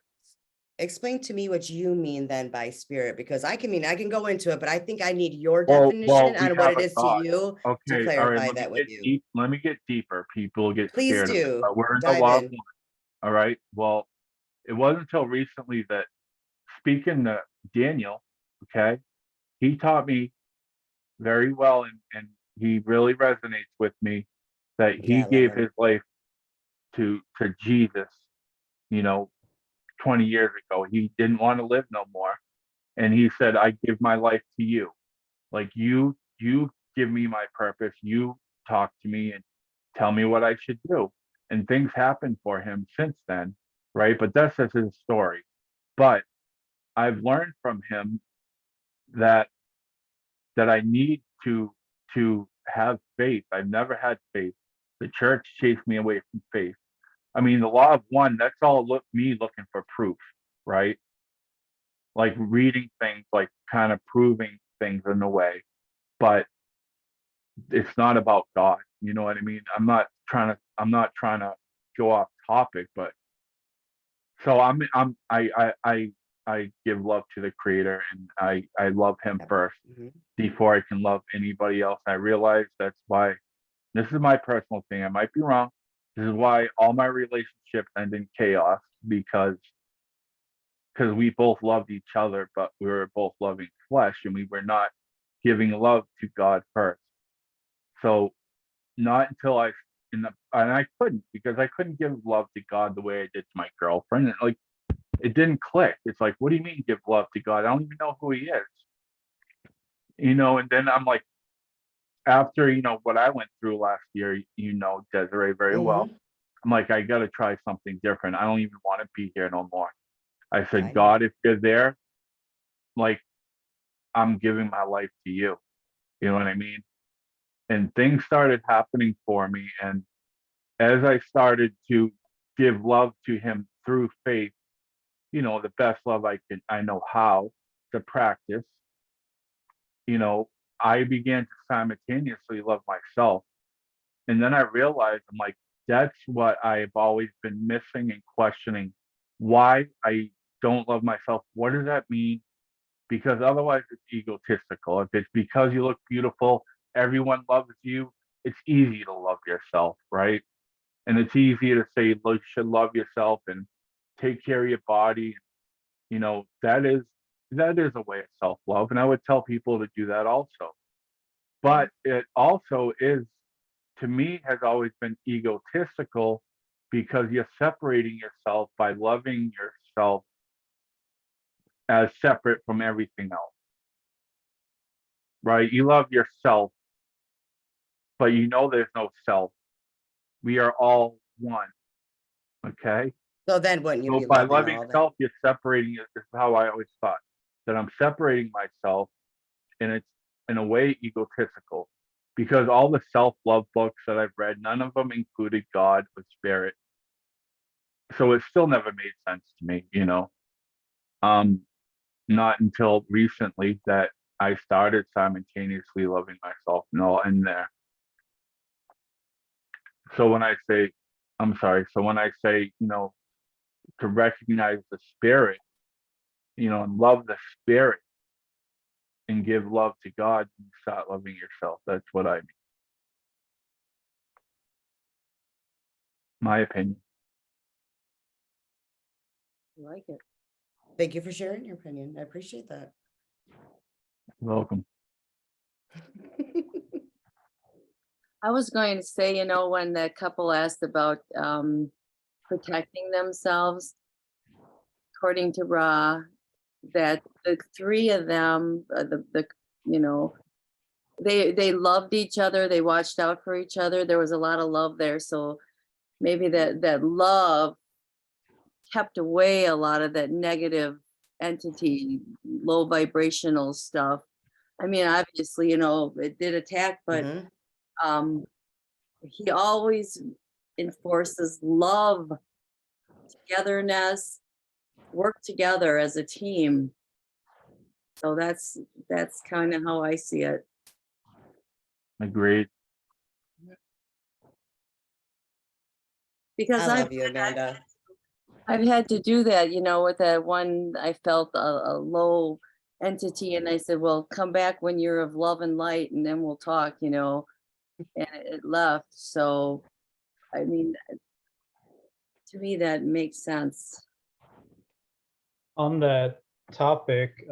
Explain to me what you mean then by spirit, because I can go into it, but I think I need your well, definition we on what have it a is to thought. you to Okay, all right, clarify let me that with get you. deep. Let me get deeper. People get Please scared of it, do but we're in the dive law of in. one. All right. Well, it wasn't until recently that speaking to Daniel, okay, he taught me very well, and he really resonates with me that Yeah, he I love gave him. his life to Jesus, you know, 20 years ago. He didn't want to live no more. And he said, I give my life to you. Like you give me my purpose. You talk to me and tell me what I should do. And things happened for him since then, right? But that's just his story. But I've learned from him that I need to have faith. I've never had faith. The church chased me away from faith. I mean, the law of one, that's all me looking for proof, right? Like reading things, like kind of proving things in a way. But it's not about God. You know what I mean? I'm not trying to go off topic, but so I give love to the creator, and I love him first Mhm. before I can love anybody else. I realize that's why, this is my personal thing. I might be wrong. This is why all my relationships end in chaos, because we both loved each other, but we were both loving flesh, and we were not giving love to God first. So not until and I couldn't, because I couldn't give love to God the way I did to my girlfriend. And like, it didn't click. It's like, what do you mean give love to God? I don't even know who he is. And then I'm like, after, what I went through last year, Desiree very well. Mhm. I'm like, I got to try something different. I don't even want to be here no more. I I said, know. God, if you're there, like, I'm giving my life to you. You know what I mean? And things started happening for me. And as I started to give love to him through faith, the best love I know how to practice, I began to simultaneously love myself. And then I realized, I'm like, that's what I've always been missing and questioning, why I don't love myself. What does that mean? Because otherwise it's egotistical. If it's because you look beautiful, everyone loves you, it's easy to love yourself, right? And it's easy to say you should love yourself and take care of your body. That is a way of self-love. And I would tell people to do that also. But it also is, to me, has always been egotistical, because you're separating yourself by loving yourself as separate from everything else, right? You love yourself, but there's no self. We are all one, okay? So then wouldn't you So be by loving loving all that? self, you're separating it. This is how I always thought, that I'm separating myself, and it's in a way egotistical, because all the self-love books that I've read, none of them included God or spirit. So it still never made sense to me, not until recently that I started simultaneously loving myself and all in there. So when I say, to recognize the spirit, and love the spirit and give love to God, and start loving yourself. That's what I mean. My opinion. I like it. Thank you for sharing your opinion. I appreciate that. Welcome. I was going to say, when the couple asked about protecting themselves, according to Ra, that the three of them, they loved each other. They watched out for each other. There was a lot of love there. So maybe that love kept away a lot of that negative entity, low vibrational stuff. I mean, obviously, it did attack, but Mhm. he always enforces love, togetherness, work together as a team. So that's kind of how I see it. Agreed. Because I love you, Amanda. I've had to do that, with that one. I felt a low entity, and I said, well, come back when you're of love and light, and then we'll talk, and it left. So, I mean, to me, that makes sense. On that topic,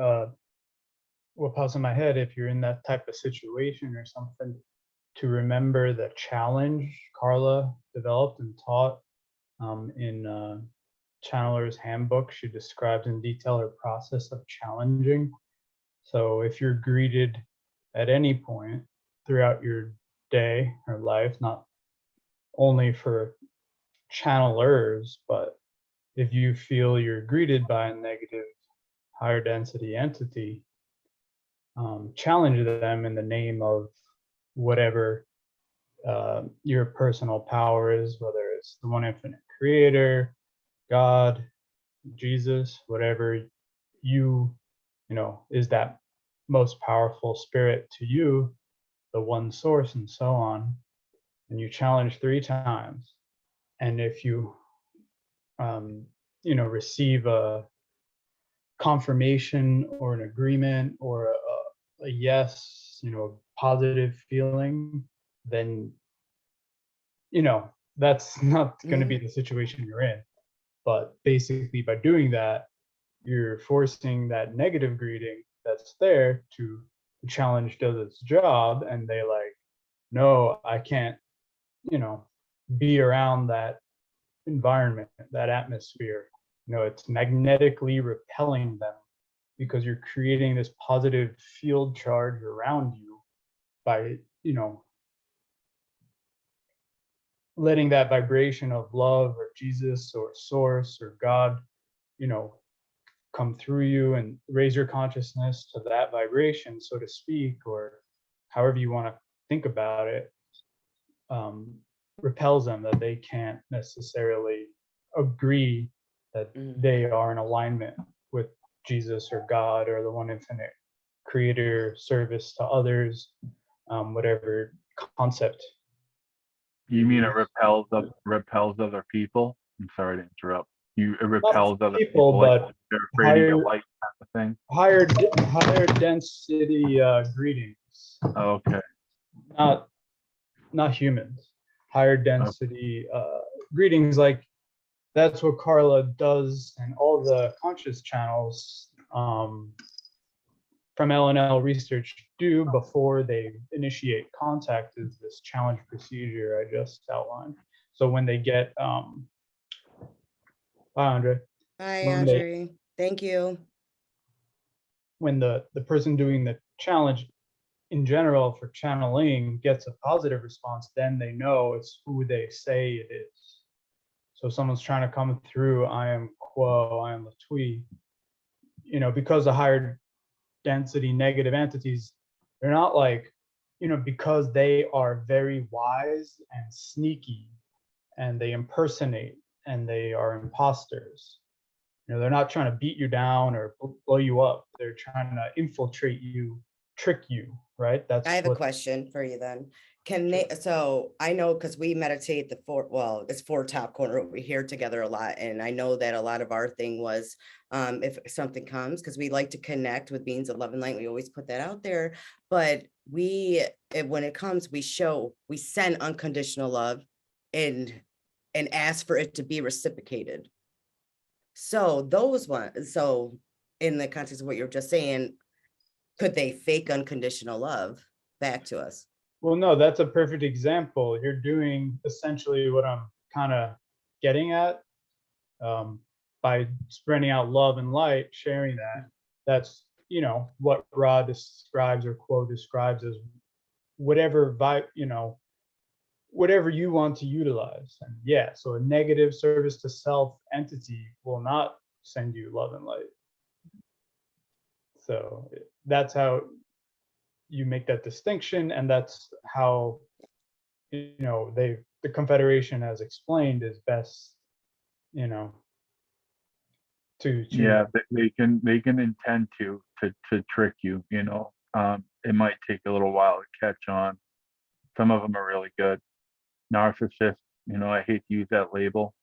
what pops in my head, if you're in that type of situation or something, to remember the challenge Carla developed and taught in Channeler's Handbook. She describes in detail her process of challenging. So if you're greeted at any point throughout your day or life, not only for channelers, but if you feel you're greeted by a negative, higher density entity, challenge them in the name of whatever your personal power is, whether it's the one infinite creator, God, Jesus, whatever you know is that most powerful spirit to you. the one source, and so on, and you challenge 3 times, and if you receive a confirmation or an agreement or a yes, positive feeling, then that's not going to be the situation you're in. But basically, by doing that, you're forcing that negative greeting that's there to the challenge does its job, and they like, no, I can't, be around that environment, that atmosphere. It's magnetically repelling them because you're creating this positive field charge around you by, letting that vibration of love or Jesus or source or God, come through you and raise your consciousness to that vibration, so to speak, or however you want to think about it, repels them, that they can't necessarily agree that they are in alignment with Jesus or God or the one infinite creator, service to others, whatever concept. You mean it repels other people? I'm sorry to interrupt. It repels other people, but like they're afraid of your light type of thing. Higher density greetings. Oh, okay. Not humans. Higher density greetings, like that's what Carla does, and all the conscious channels from LNL research do before they initiate contact is this challenge procedure I just outlined. So when they get hi Andre. Hi Andre, thank you. When the person doing the challenge in general for channeling gets a positive response, then they know it's who they say it is. So someone's trying to come through, I am Quo, I am Latui, because the higher density negative entities, they're not like, because they are very wise and sneaky and they impersonate and they are imposters. They're not trying to beat you down or blow you up. They're trying to infiltrate you, trick you, right? I have a question for you then. Can they, so I know because we meditate it's 4 top corner over here together a lot. And I know that a lot of our thing was if something comes, because we like to connect with beings of love and light, we always put that out there. But when it comes, we send unconditional love and ask for it to be reciprocated. So those ones, so in the context of what you're just saying, could they fake unconditional love back to us? Well, no, that's a perfect example. You're doing essentially what I'm kind of getting at by spreading out love and light, sharing that. That's, what Ra describes or Quo describes as whatever vibe, whatever you want to utilize. And yeah, so a negative service to self entity will not send you love and light. So that's how you make that distinction, and that's how the Confederation has explained is best, to yeah, they can intend to trick you. It might take a little while to catch on. Some of them are really good. Narcissists, I hate to use that label.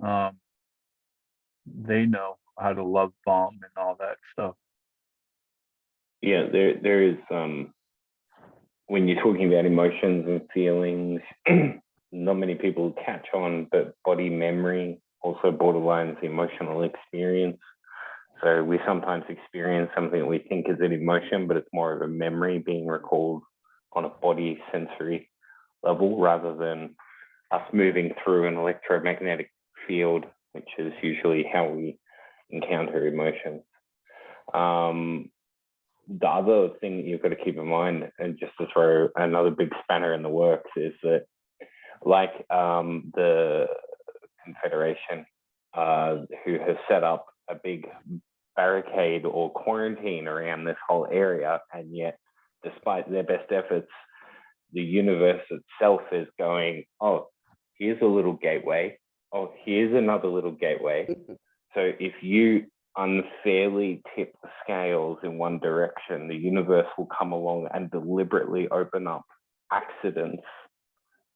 They know how to love bomb and all that stuff. Yeah, there is when you're talking about emotions and feelings, not many people catch on, but body memory also borderlines emotional experience. So we sometimes experience something that we think is an emotion, but it's more of a memory being recalled on a body sensory level rather than us moving through an electromagnetic field, which is usually how we encounter emotions. The other thing that you've got to keep in mind, and just to throw another big spanner in the works, is that like the Confederation, who has set up a big barricade or quarantine around this whole area, and yet despite their best efforts, the universe itself is going, oh, here's a little gateway, oh, here's another little gateway. So if you unfairly tip the scales in one direction, the universe will come along and deliberately open up accidents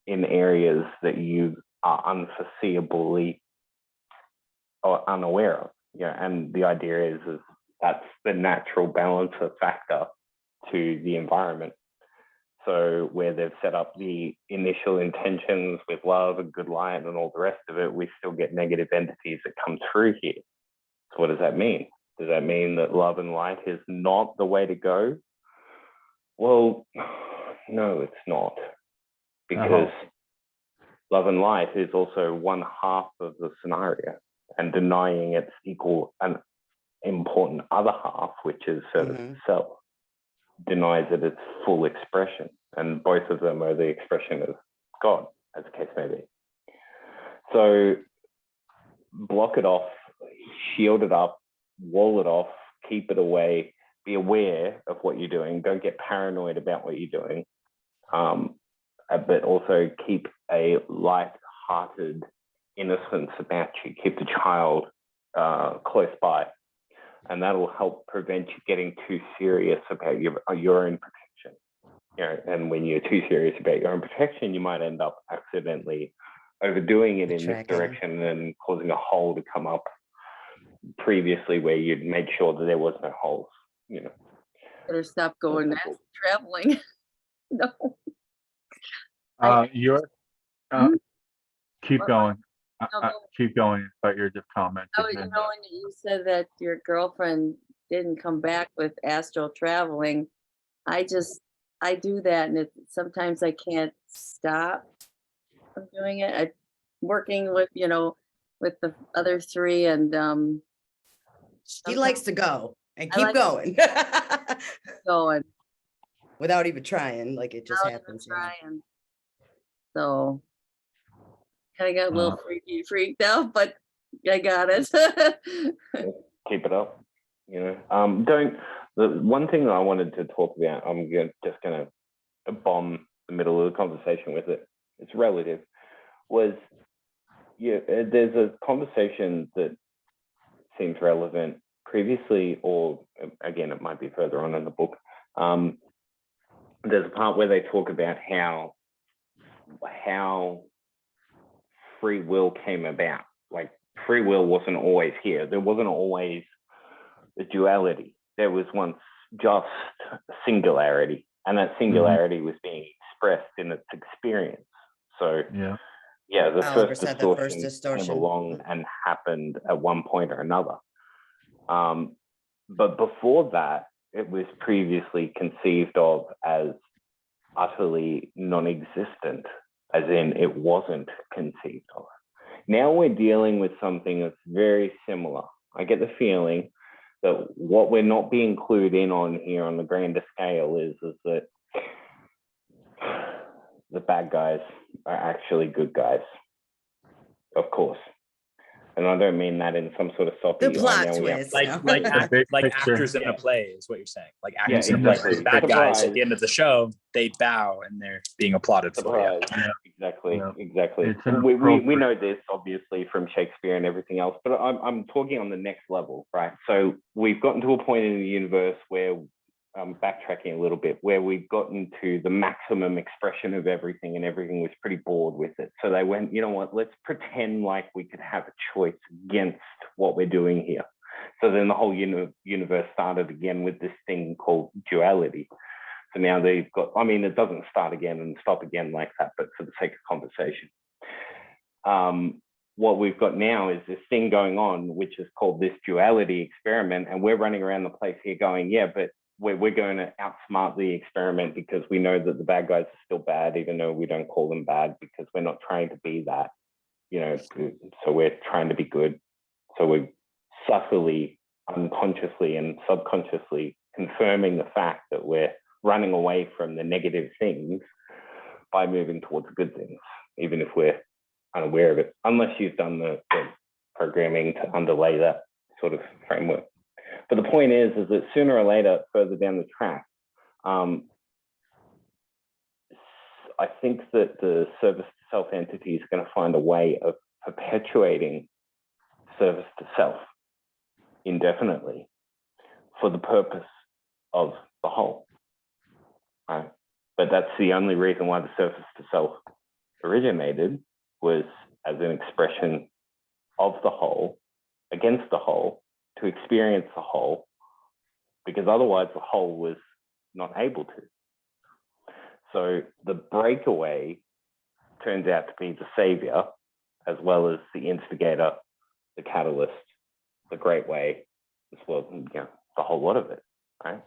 in areas that you are unforeseeably or unaware of. Yeah, and the idea is that's the natural balancer factor to the environment. So where they've set up the initial intentions with love and good light and all the rest of it, we still get negative entities that come through here. So what does that mean? Does that mean that love and light is not the way to go? Well, no, it's not. Because love and light is also one half of the scenario, and denying its equal and important other half, which is service to self, denies it its full expression. And both of them are the expression of God, as the case may be. So block it off, shield it up, wall it off, keep it away, be aware of what you're doing. Don't get paranoid about what you're doing. But also keep a light-hearted innocence about you. Keep the child close by. And that'll help prevent you getting too serious about your own protection. You know, and when you're too serious about your own protection, you might end up accidentally overdoing it in this direction and causing a hole to come up previously where you'd made sure that there was no holes, you know. Better stop going traveling. No. Keep going. No. Keep going, but you're just commenting. Oh, you know, when you said that your girlfriend didn't come back with astral traveling, I do that, and sometimes I can't stop from doing it. I'm working with, with the other three, and she likes to go and keep like going. going without even trying, like it just without happens. even trying. So I got a little freaked out, but I got it. Keep it up. You know, the one thing I wanted to talk about, I'm just going to bomb the middle of the conversation with it. It's relative. Was there's a conversation that seems relevant previously, or again, it might be further on in the book. There's a part where they talk about how free will came about. Like, free will wasn't always here. There wasn't always the duality. There was once just singularity, and that singularity was being expressed in its experience. So the first distortion came along and happened at one point or another. But before that, it was previously conceived of as utterly non-existent, as in it wasn't conceived of. Now we're dealing with something that's very similar. I get the feeling that what we're not being clued in on here on the grander scale is that the bad guys are actually good guys, of course. And I don't mean that in some sort of soppy. The plot twist. Like actors in a play is what you're saying. Like actors in a play. Exactly. Bad guys at the end of the show, they bow and they're being applauded for. Exactly. We know this obviously from Shakespeare and everything else, but I'm talking on the next level, right? So we've gotten to a point in the universe where backtracking a little bit, where we've gotten to the maximum expression of everything, and everything was pretty bored with it. So they went, you know what, let's pretend like we could have a choice against what we're doing here. So then the whole universe started again with this thing called duality. So now they've got, I mean, it doesn't start again and stop again like that, but for the sake of conversation. What we've got now is this thing going on, which is called this duality experiment. And we're running around the place here going, yeah, but we're going to outsmart the experiment because we know that the bad guys are still bad, even though we don't call them bad because we're not trying to be that, you know, so we're trying to be good. So we're subtly, unconsciously and subconsciously confirming the fact that we're running away from the negative things by moving towards good things, even if we're unaware of it, unless you've done the programming to underlay that sort of framework. But the point is that sooner or later, further down the track, I think that the service to self entity is going to find a way of perpetuating service to self. indefinitely for the purpose of the whole, right? But that's the only reason why the surface to self originated, was as an expression of the whole against the whole, to experience the whole, because otherwise the whole was not able to. So the breakaway turns out to be the savior, as well as the instigator, the catalyst, the great way, as well, the whole lot of it, right?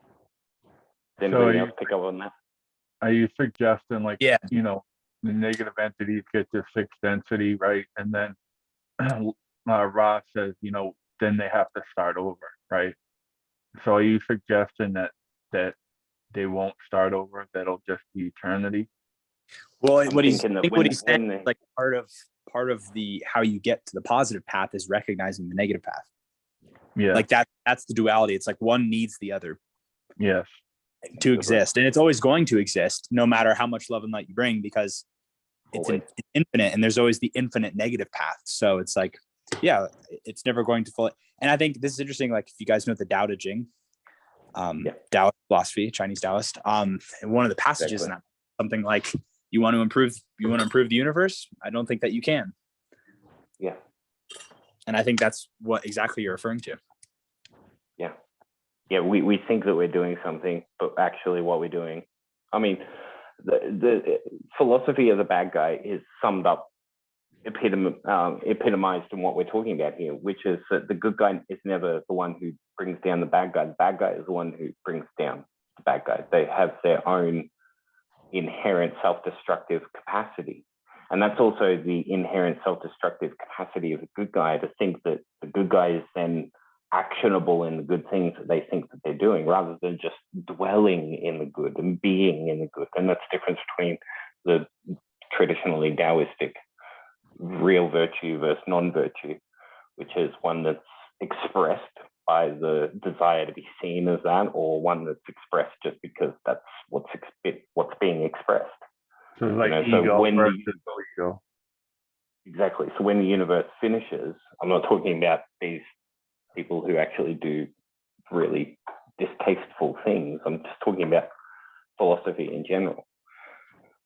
Does anybody else pick up on that? Are you suggesting, like, Yeah. the negative entities get to 6th density, right? And then Ra says, then they have to start over, right? So are you suggesting that they won't start over, that'll just be eternity? Well, I'm what he's thinking that what he's saying, when like part of the how you get to the positive path is recognizing the negative path. Yeah. Like that's the duality. It's like one needs the other. Yes. To exist, and it's always going to exist, no matter how much love and light you bring, because it's infinite, and there's always the infinite negative path. So it's like, yeah, it's never going to fully. And I think this is interesting. Like, if you guys know the Tao Te Ching, Taoist philosophy, Chinese Taoist, and one of the passages in that, something like, you want to improve the universe. I don't think that you can. Yeah. And I think that's what exactly you're referring to. Yeah. Yeah, we think that we're doing something, but actually what we're doing, I mean, the philosophy of the bad guy is summed up, epitomized in what we're talking about here, which is that the good guy is never the one who brings down the bad guy. The bad guy is the one who brings down the bad guy. They have their own inherent self-destructive capacity. And that's also the inherent self-destructive capacity of the good guy, to think that the good guy is then actionable in the good things that they think that they're doing, rather than just dwelling in the good and being in the good. And that's the difference between the traditionally Taoistic real virtue versus non-virtue, which is one that's expressed by the desire to be seen as that, or one that's expressed just because that's what's being expressed. So it's like so ego when versus ego. Exactly. So when the universe finishes, I'm not talking about these people who actually do really distasteful things. I'm just talking about philosophy in general.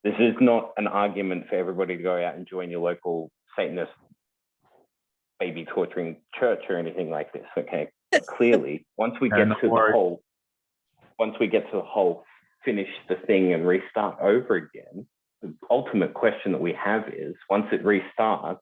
This is not an argument for everybody to go out and join your local Satanist baby torturing church or anything like this. Okay. Clearly, once we get to the whole, finish the thing and restart over again, the ultimate question that we have is, once it restarts,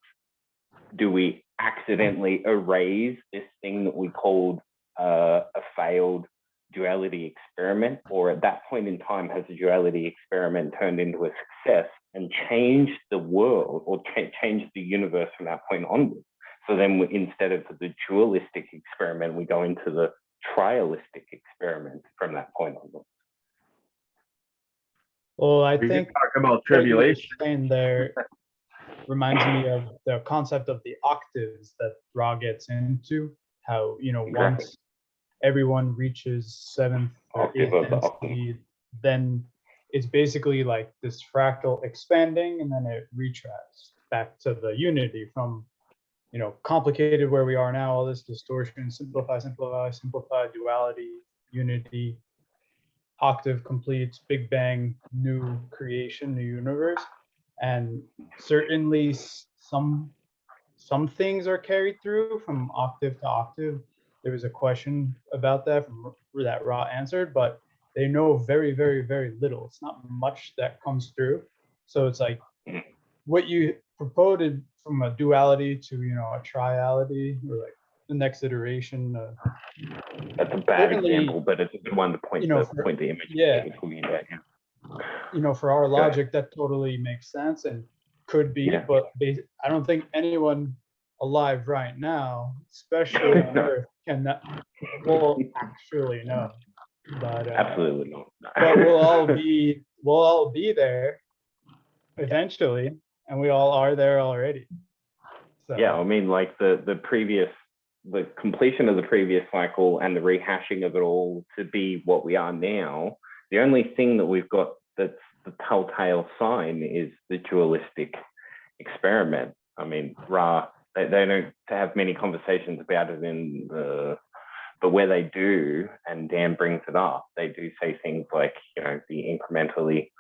do we accidentally erase this thing that we called a failed duality experiment, or at that point in time has the duality experiment turned into a success and changed the world, or changed the universe from that point onwards? So then instead of the dualistic experiment, we go into the trialistic experiment from that point onwards. Well, I We think can talk about what you were tribulation. saying there reminds me of the concept of the octaves that Ra gets into. How, once everyone reaches 7th or 8th density, then it's basically like this fractal expanding, and then it retracts back to the unity from, complicated where we are now, all this distortion, simplify, duality, unity, octave completes, Big Bang, new creation, new universe. And certainly some things are carried through from octave to octave. There was a question about that that Ra answered, but they know very, very, very little. It's not much that comes through. So it's like what you proposed from a duality to, a triality, or like the next iteration. That's a bad example, but it's a good one to point the image. Yeah. About, for our logic, that totally makes sense and could be, but I don't think anyone alive right now, especially on Earth, actually no. But absolutely not. But we'll all be there eventually, and we all are there already. So. Yeah, I mean, like the completion of the previous cycle and the rehashing of it all to be what we are now. The only thing that we've got that's the telltale sign is the dualistic experiment. I mean, Ra, they don't have many conversations about it in the But where they do, and Dan brings it up, they do say things like, you know, the incrementally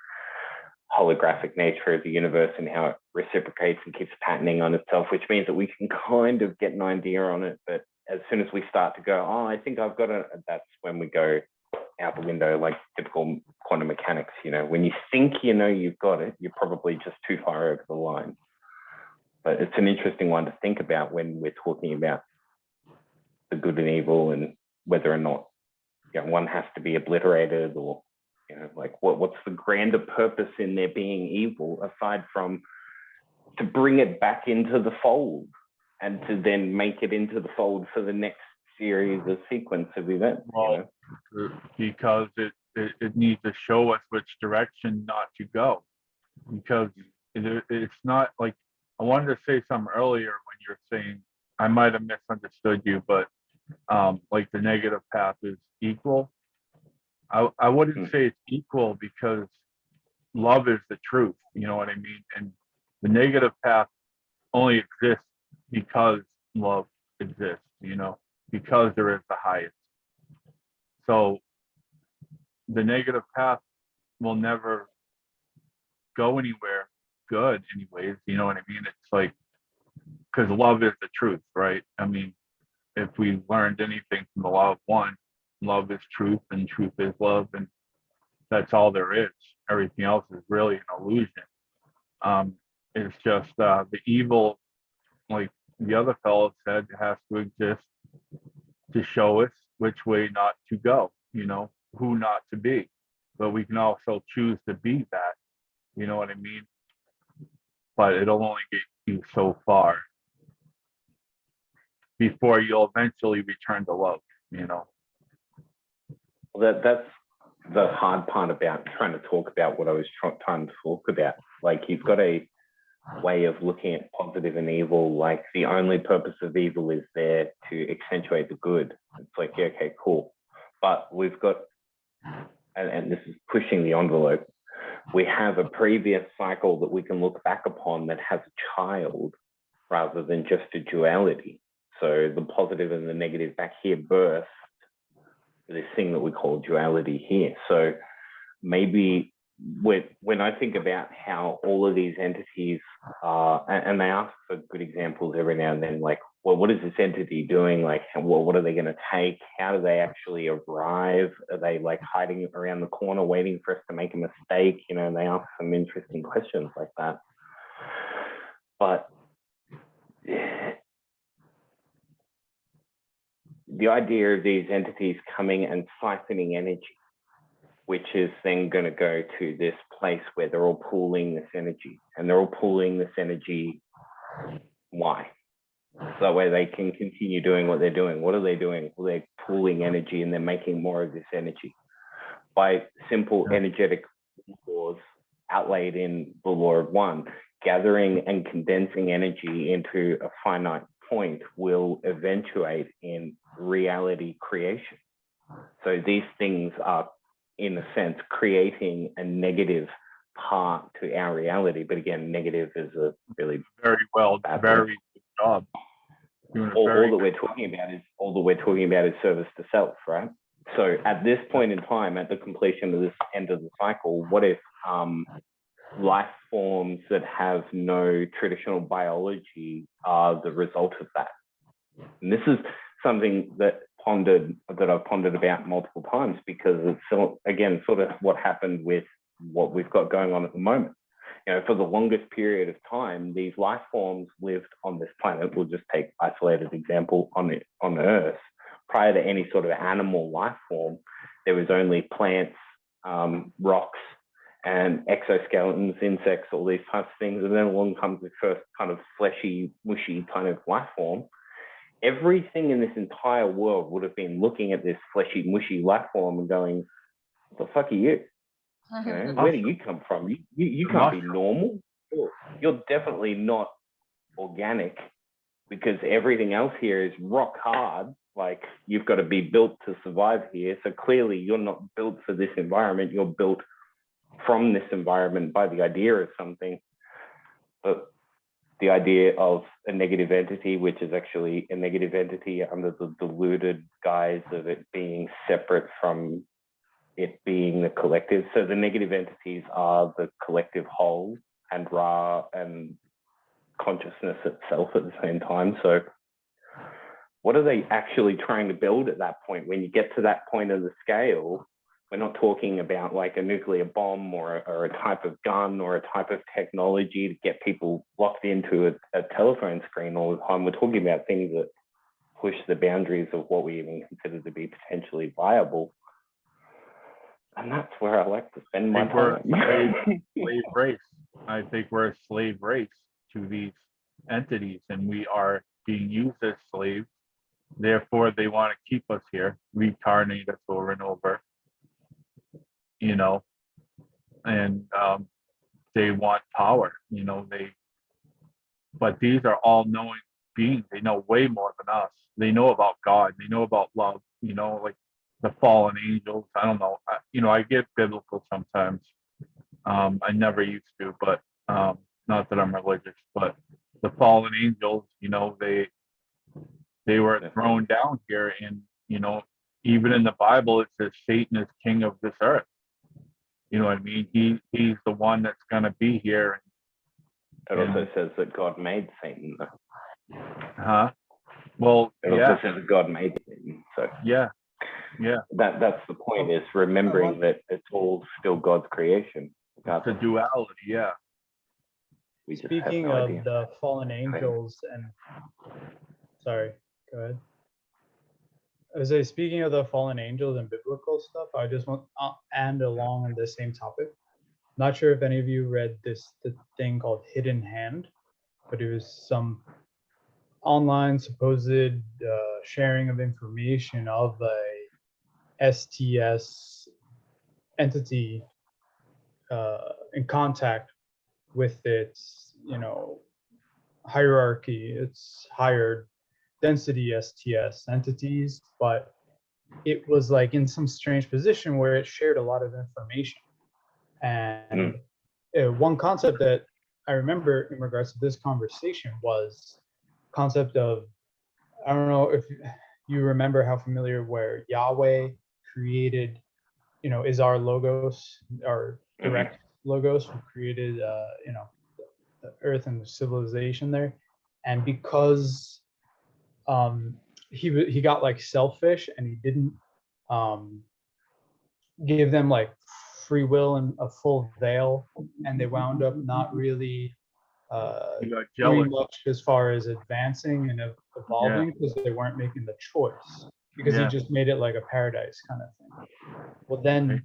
holographic nature of the universe and how it reciprocates and keeps patterning on itself, which means that we can kind of get an idea on it. But as soon as we start to go, oh, I think I've got it, that's when we go out the window, like typical quantum mechanics. You know, when you think you know you've got it, you're probably just too far over the line. But it's an interesting one to think about when we're talking about the good and evil, and whether or not, you know, one has to be obliterated, or, you know, like what's the grander purpose in there being evil, aside from to bring it back into the fold and to then make it into the fold for the next series of sequence of events. Well, you know? Because it needs to show us which direction not to go, because it's not like, I wanted to say something earlier when you're saying, I might have misunderstood you, but like the negative path is equal. I wouldn't say it's equal, because love is the truth, you know what I mean? And the negative path only exists because love exists, you know, because there is the highest. So the negative path will never go anywhere good anyways, you know what I mean? It's like, because love is the truth, right? I mean, if we learned anything from the law of one, love is truth and truth is love, and that's all there is. Everything else is really an illusion. It's just the evil, like the other fellow said, has to exist to show us which way not to go, you know, who not to be. But we can also choose to be that, you know what I mean? But it'll only get you so far before you'll eventually return to love, you know. Well, that's the hard part about trying to talk about what I was trying to talk about. Like, you've got a way of looking at positive and evil, like the only purpose of evil is there to accentuate the good. It's like, yeah, okay, cool. But we've got, and this is pushing the envelope, we have a previous cycle that we can look back upon that has a child rather than just a duality. So the positive and the negative back here birthed this thing that we call duality here. So maybe when I think about how all of these entities and they ask for good examples every now and then, like, well, what is this entity doing? Like, what are they going to take? How do they actually arrive? Are they like hiding around the corner waiting for us to make a mistake? You know, and they ask some interesting questions like that. But the idea of these entities coming and siphoning energy, which is then going to go to this place where they're all pooling this energy, and they're all pooling this energy. Why? So that way they can continue doing what they're doing. What are they doing? Well, they're pooling energy, and they're making more of this energy by simple energetic laws outlaid in the law of one. Gathering and condensing energy into a finite point will eventuate in reality creation. So these things are, in a sense, creating a negative part to our reality. But again, negative is a really very good job. All that we're talking about is service to self, right? So at this point in time, at the completion of this end of the cycle, what if life forms that have no traditional biology are the result of that? And this is something that I've pondered about multiple times, because it's, again, sort of what happened with what we've got going on at the moment. You know, for the longest period of time, these life forms lived on this planet. We'll just take isolated example on Earth. Prior to any sort of animal life form, there was only plants, rocks, and exoskeletons, insects, all these types of things. And then along comes the first kind of fleshy, mushy kind of life form. Everything in this entire world would have been looking at this fleshy, mushy life form and going, what the fuck are you? You know, where do you come from? You can't be normal. You're definitely not organic, because everything else here is rock hard. Like, you've got to be built to survive here. So clearly you're not built for this environment. You're built from this environment by the idea of something. But the idea of a negative entity, which is actually a negative entity under the diluted guise of it being separate from it being the collective. So the negative entities are the collective whole and Ra and consciousness itself at the same time. So what are they actually trying to build at that point? When you get to that point of the scale, we're not talking about like a nuclear bomb or a type of gun or a type of technology to get people locked into a telephone screen all the time. We're talking about things that push the boundaries of what we even consider to be potentially viable. And that's where I like to spend my time. Slave race. I think we're a slave race to these entities, and we are being used as slaves. Therefore, they want to keep us here, reincarnate us over and over. You know, and they want power, you know, but these are all knowing beings. They know way more than us. They know about God. They know about love, you know, like the fallen angels. I don't know. I get biblical sometimes. I never used to, but not that I'm religious, but the fallen angels, you know, they were thrown down here, and, you know, even in the Bible, it says Satan is king of this earth. You know what I mean? He's the one that's going to be here. It also says that God made Satan. Huh? Well, it also says that God made Satan. So yeah. That's the point, is remembering that it's all still God's creation. It's a duality, yeah. Speaking of the fallen angels sorry, go ahead. I was saying, speaking of the fallen angels and biblical stuff, I just want and along on the same topic. Not sure if any of you read the thing called Hidden Hand, but it was some online supposed sharing of information of a STS entity in contact with its, hierarchy, its higher density STS entities, but it was like in some strange position where it shared a lot of information. And one concept that I remember in regards to this conversation was concept of, I don't know if you remember how familiar where Yahweh created, is our logos, our direct logos, who created, the earth and the civilization there. And because he got like selfish and he didn't give them like free will and a full veil, and they wound up not really doing much as far as advancing and evolving because they weren't making the choice, because he just made it like a paradise kind of thing. Well, then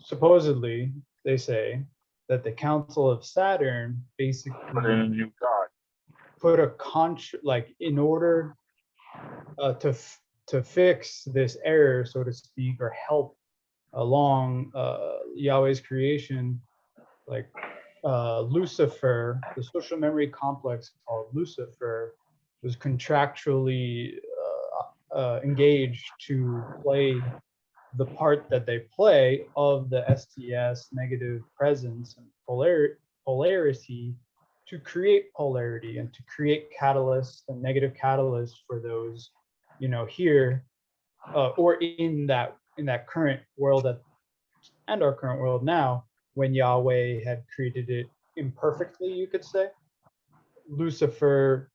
supposedly they say that the Council of Saturn basically put in a new god, put a like in order to fix this error, so to speak, or help along Yahweh's creation, like Lucifer, the social memory complex called Lucifer, was contractually engaged to play the part that they play of the STS negative presence and polarity to create polarity and to create catalysts and negative catalysts for those, here or in that current world and our current world now, when Yahweh had created it imperfectly, you could say. Lucifer,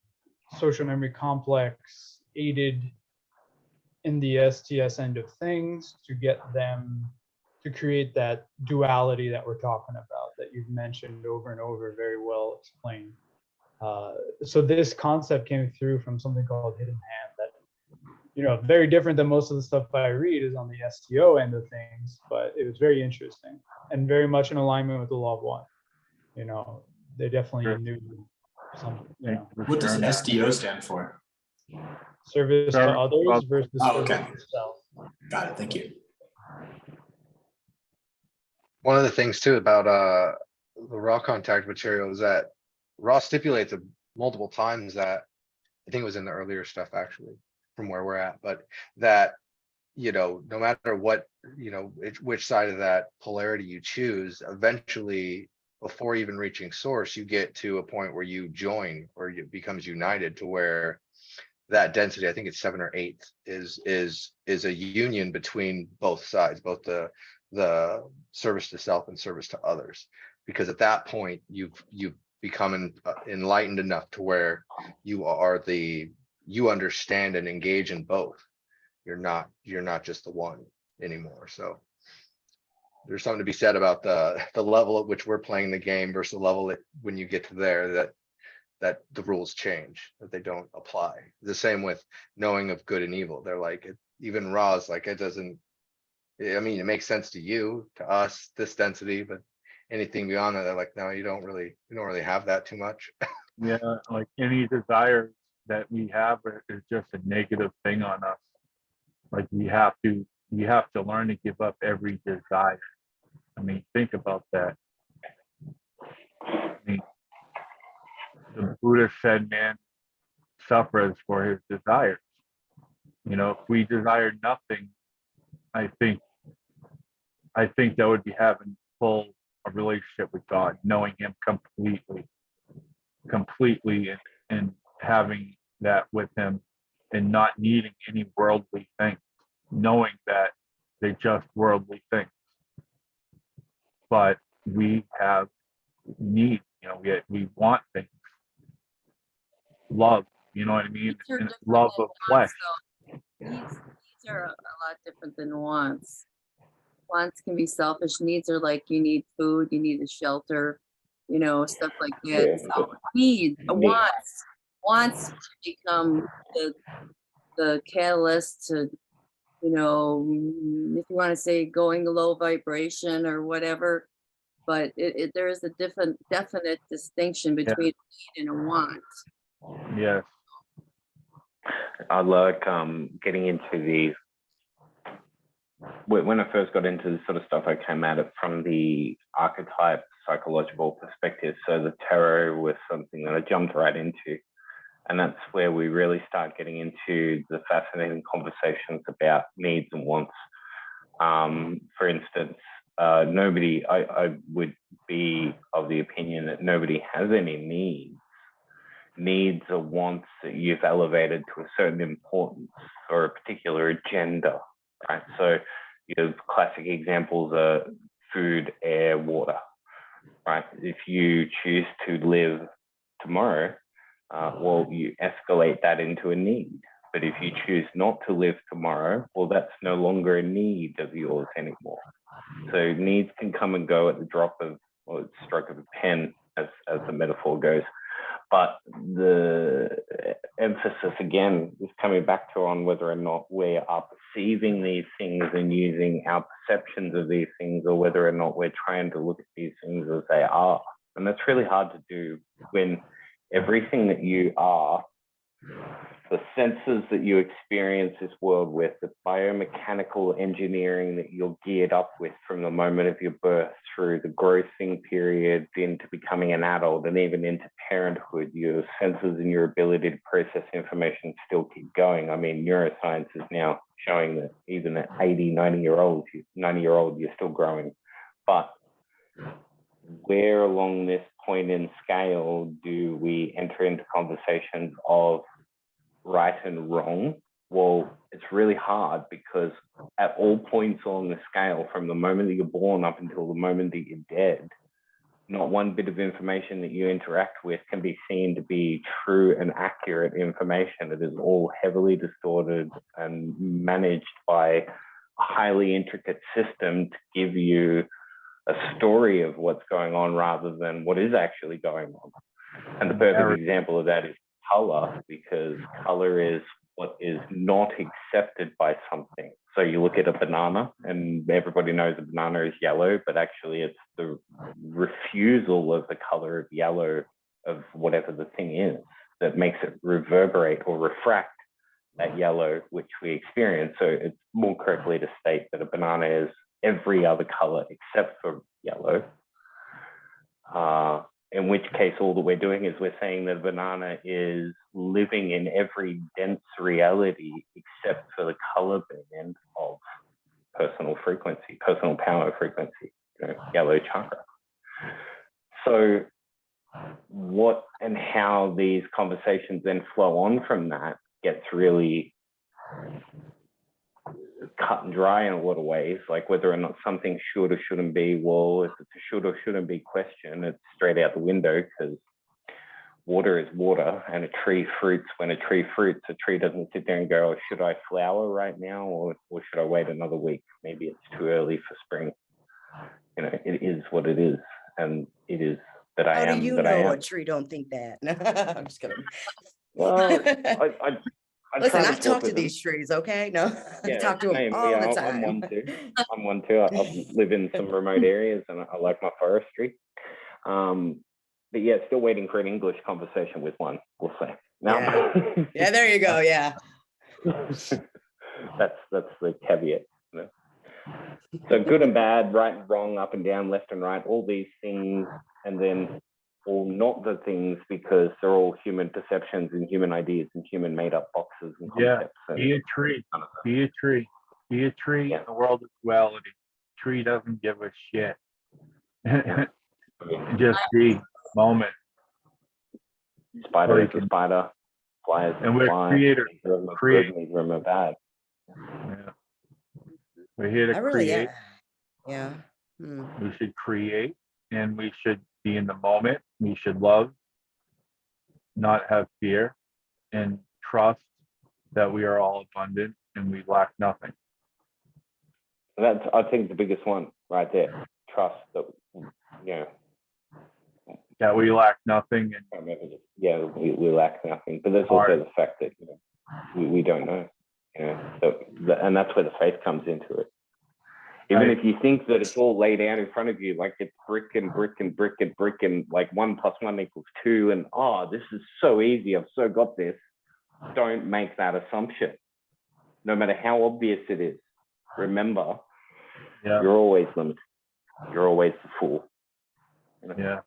social memory complex, aided in the STS end of things to get them to create that duality that we're talking about, that you've mentioned over and over, very well explained. So this concept came through from something called Hidden Hand, that, very different than most of the stuff I read is on the STO end of things, but it was very interesting and very much in alignment with the law of one. They definitely knew something. What does SDO stand for? Service to others versus service to self. Got it. Thank you. One of the things too about the raw contact material is that Raw stipulates multiple times that, I think it was in the earlier stuff actually, from where we're at, but that, no matter what, which side of that polarity you choose, eventually before even reaching source, you get to a point where you join, or it becomes united, to where that density, I think it's 7 or 8, is a union between both sides, both the service to self and service to others. Because at that point, you've become enlightened enough to where you understand and engage in both. You're not just the one anymore. So there's something to be said about the level at which we're playing the game versus the level when you get to there, that the rules change, that they don't apply. The same with knowing of good and evil. They're like, even Ra's like, it doesn't, I mean, it makes sense to you, to us, this density, but anything beyond that, they're like, no, you don't really have that too much. Yeah, like any desire that we have is just a negative thing on us. Like we have to learn to give up every desire. I mean, think about that. I mean, the Buddha said man suffers for his desires. You know, if we desire nothing, I think that would be having a relationship with God, knowing him completely, and having that with him, and not needing any worldly things, knowing that they're just worldly things. But we have need, you know, we want things. Love, you know what I mean? And love of flesh. Needs are a lot different than wants. Wants can be selfish. Needs are like you need food, you need a shelter, you know, stuff like that. So wants to become the catalyst to, you know, if you want to say going low vibration or whatever, but there is a definite distinction between a need and a want. Yes. I like getting into these. When I first got into this sort of stuff, I came at it from the archetype psychological perspective. So the tarot was something that I jumped right into. And that's where we really start getting into the fascinating conversations about needs and wants. For instance, I would be of the opinion that nobody has any needs. Needs are wants that you've elevated to a certain importance or a particular agenda, right? So, you know, classic examples are food, air, water, right? If you choose to live tomorrow, well, you escalate that into a need. But if you choose not to live tomorrow, well, that's no longer a need of yours anymore. So needs can come and go at the drop of, or stroke of a pen, as the metaphor goes. But the emphasis again is coming back to on whether or not we are perceiving these things and using our perceptions of these things, or whether or not we're trying to look at these things as they are. And that's really hard to do when everything that you are, the senses that you experience this world with, the biomechanical engineering that you're geared up with from the moment of your birth through the growing period into becoming an adult and even into parenthood, your senses and your ability to process information still keep going. I mean, neuroscience is now showing that even at 80, 90-year-old, you're still growing. But where along this point in scale do we enter into conversations of right and wrong? Well, it's really hard, because at all points along the scale, from the moment that you're born up until the moment that you're dead, not one bit of information that you interact with can be seen to be true and accurate information. It is all heavily distorted and managed by a highly intricate system to give you a story of what's going on rather than what is actually going on. And the perfect example of that is color, because color is what is not accepted by something. So you look at a banana, and everybody knows a banana is yellow, but actually it's the refusal of the color of yellow of whatever the thing is that makes it reverberate or refract that yellow which we experience. So it's more correctly to state that a banana is every other color except for yellow. In which case, all that we're doing is we're saying that a banana is living in every dense reality except for the color band of personal frequency, personal power frequency, you know, yellow chakra. So what and how these conversations then flow on from that gets really cut and dry in a lot of ways, like whether or not something should or shouldn't be. Well, if it's a should or shouldn't be question, it's straight out the window, because water is water, and a tree fruits when a tree fruits. A tree doesn't sit there and go, oh, should I flower right now, or should I wait another week? Maybe it's too early for spring. You know, it is what it is, and it is that I am. How do you that I know am. a tree don't think that? No, I'm just kidding. Well, I Listen, try I to talk to with them. these trees, okay? No, I Yeah, talk to them same. all Yeah, the I'm one time. too. I'm one too. I live in some remote areas, and I like my forestry. But yeah, still waiting for an English conversation with one. We'll see. No. Yeah. Yeah, there you go. Yeah. That's the caveat. You know? So good and bad, right and wrong, up and down, left and right, all these things, and then all not the things, because they're all human perceptions and human ideas and human made up boxes and concepts. Yeah, be a tree. Be a tree. Be a tree in the world of duality. Tree doesn't give a shit. Just be moment. Spider is a spider. Fly is a and we're fly. creators. Neither of them are Create. good, neither of them are bad. Yeah. We're here to I really, create. yeah. Hmm. We should create, and we should be in the moment. We should love, not have fear, and trust that we are all abundant and we lack nothing. That's, I think, the biggest one right there. Trust that, you know. That we lack nothing. And yeah, we lack nothing. But there's also the fact that, you know, we don't know. You know, so and that's where the faith comes into it. Even if you think that it's all laid out in front of you, like it's brick and brick and brick and brick, and like 1 + 1 = 2, and oh, this is so easy, I've so got this. Don't make that assumption. No matter how obvious it is, remember, you're always limited. You're always the fool. You know? Yeah.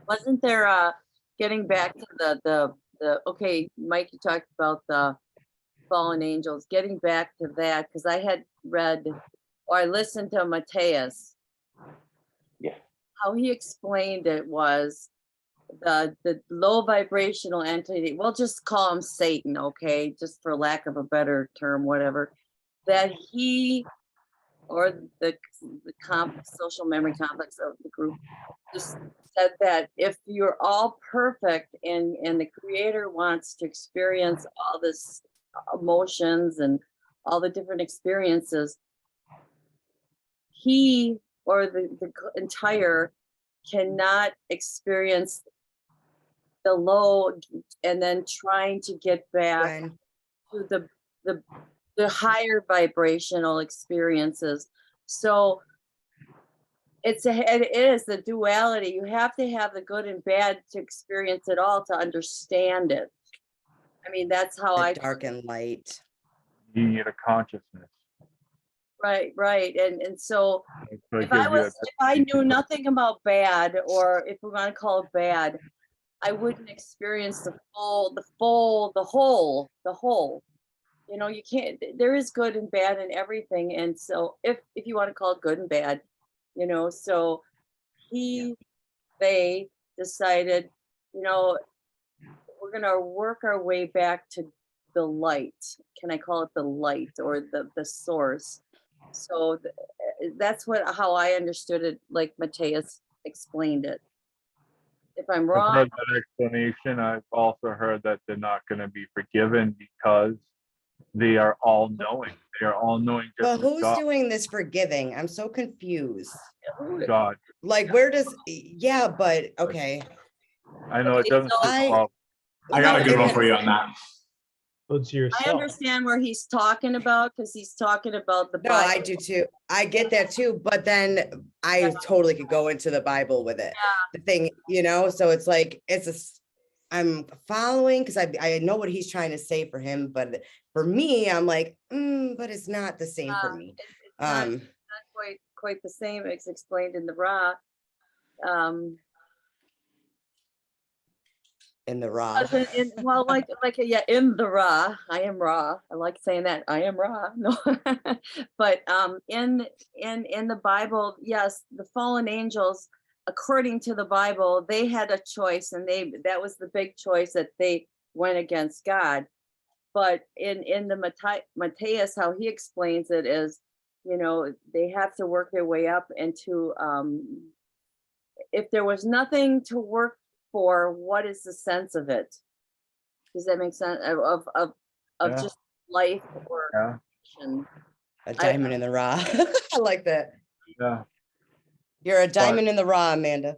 Wasn't there getting back to the okay, Mike, you talked about the fallen angels, getting back to that, because I had read or I listened to Matthias. Yeah. How he explained it was the low vibrational entity, we'll just call him Satan, okay, just for lack of a better term, whatever, that he or the social memory complex of the group just said that if you're all perfect and the creator wants to experience all this emotions and all the different experiences, he or the entire cannot experience the low and then trying to get back to the higher vibrational experiences. So it is the duality. You have to have the good and bad to experience it all, to understand it. I mean, that's how I dark and light. You need a consciousness. Right. And so if I knew nothing about bad, or if we're going to call it bad, I wouldn't experience the whole. You know, you can't, there is good and bad in everything. And so if you want to call it good and bad, you know, so they decided, you know, we're going to work our way back to the light. Can I call it the light, or the source? So that's how I understood it, like Matthias explained it. If I'm wrong. I've heard that explanation. I've also heard that they're not going to be forgiven because they are all knowing. They are all knowing. But who's doing this forgiving? I'm so confused. God. Like, where does, yeah, but okay. I know it doesn't. I got a good one for you on that. I understand where he's talking about, because he's talking about the Bible. No, I do too. I get that too. But then I totally could go into the Bible with it. The thing, you know, so it's like, I'm following because I know what he's trying to say for him. But for me, I'm like, but it's not the same for me. It's not quite the same. It's explained in the Ra. In the Ra. In the Ra. I am Ra. I like saying that. I am Ra. No, but in the Bible, yes, the fallen angels according to the Bible, they had a choice, and that was the big choice, that they went against God. But in the Matthias, how he explains it is, you know, they have to work their way up into, if there was nothing to work for, what is the sense of it? Does that make sense? Of Yeah. just life or Yeah. action? A diamond in the raw. I like that. Yeah. You're a diamond in the raw, Amanda.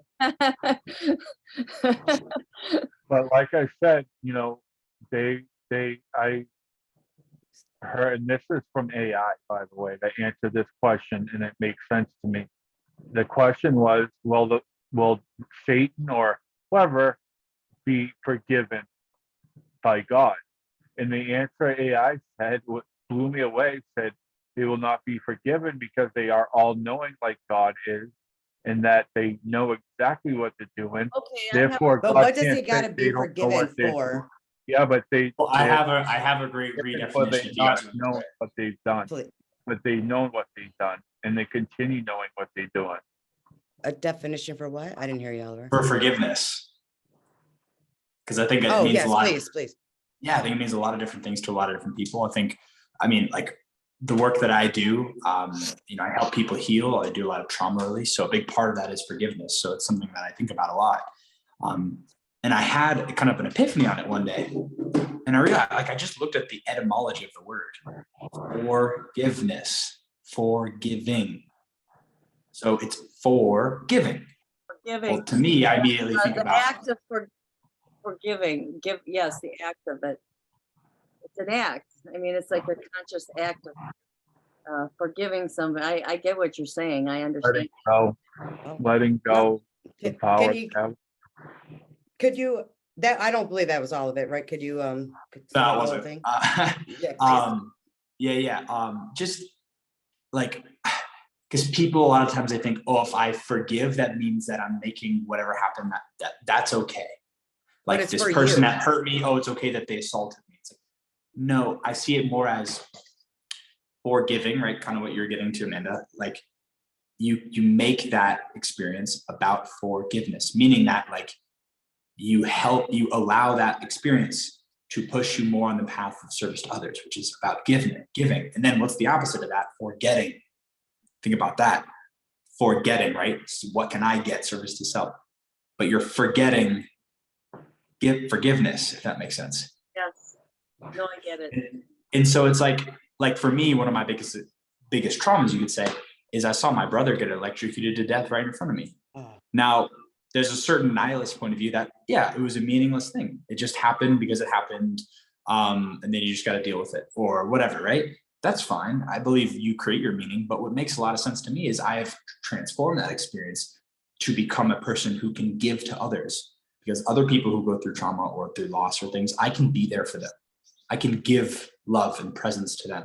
But like I said, you know, I heard, and this is from AI, by the way, that answered this question, and it makes sense to me. The question was, will Satan or whoever be forgiven by God? And the answer AI said, what blew me away, said they will not be forgiven because they are all knowing like God is, and that they know exactly what they're doing. Okay, Therefore, But God what does can't he got to say be they don't know what forgiven they're for? doing. Yeah, but Well, I have a great for they redefinition if you not guys want to know hear it. what they've done, Please. but they know what they've done, and they continue knowing what they're doing. A definition for what? I didn't hear you, Oliver. For forgiveness. Because I think it Oh, means yes, a lot. please. Yeah, I think it means a lot of different things to a lot of different people. I mean, like the work that I do, you know, I help people heal. I do a lot of trauma release. So a big part of that is forgiveness. So it's something that I think about a lot. And I had kind of an epiphany on it one day. And I realized, like, I just looked at the etymology of the word. Forgiveness, forgiving. So it's forgiving. Forgiving. Well, to me, I immediately think the about act of forgiving. Yes, the act of it. It's an act. I mean, it's like a conscious act of forgiving somebody. I get what you're saying. I understand. Letting go, the power of God. Could you, that, I don't believe that was all of it, right? Could you, that wasn't. Just like, because people a lot of times they think, oh, if I forgive, that means that I'm making whatever happened that's okay. Like this person that hurt me, oh, it's okay that they assaulted me. It's like, no, I see it more as forgiving, right? Kind of what you're getting to, Amanda. Like you make that experience about forgiveness, meaning that like you allow that experience to push you more on the path of service to others, which is about giving. And then what's the opposite of that? Forgetting. Think about that. Forgetting, right? So what can I get? Service to self. But you're forgetting forgiveness, if that makes sense. Yes. No, I get it. And so it's like for me, one of my biggest traumas, you could say, is I saw my brother get electrocuted to death right in front of me. Now, there's a certain nihilist point of view that, yeah, it was a meaningless thing. It just happened because it happened. And then you just got to deal with it or whatever, right? That's fine. I believe you create your meaning. But what makes a lot of sense to me is I have transformed that experience to become a person who can give to others. Because other people who go through trauma or through loss or things, I can be there for them. I can give love and presence to them,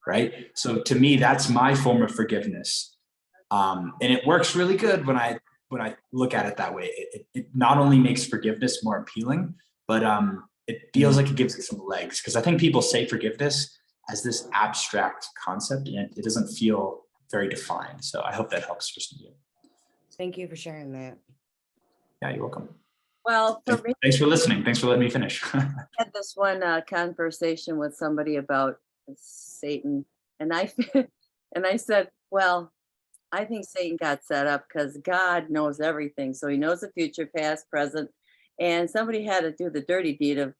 right? So to me, that's my form of forgiveness. And it works really good when I look at it that way. It not only makes forgiveness more appealing, but it feels like it gives it some legs. Because I think people say forgiveness as this abstract concept, and it doesn't feel very defined. So I hope that helps for some of you. Thank you for sharing that. Yeah, you're welcome. Well, for me, thanks for listening. Thanks for letting me finish. I had this one conversation with somebody about Satan, and I said, well, I think Satan got set up because God knows everything. So he knows the future, past, present, and somebody had to do the dirty deed of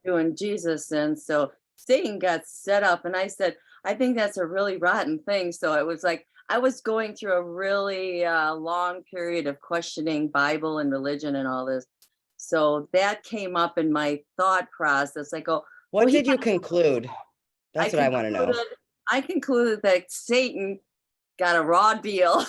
doing Jesus. And so Satan got set up. And I said, I think that's a really rotten thing. So it was like, I was going through a really long period of questioning Bible and religion and all this. So that came up in my thought process. I go, what did you conclude? That's what I want to know. I concluded that Satan got a raw deal.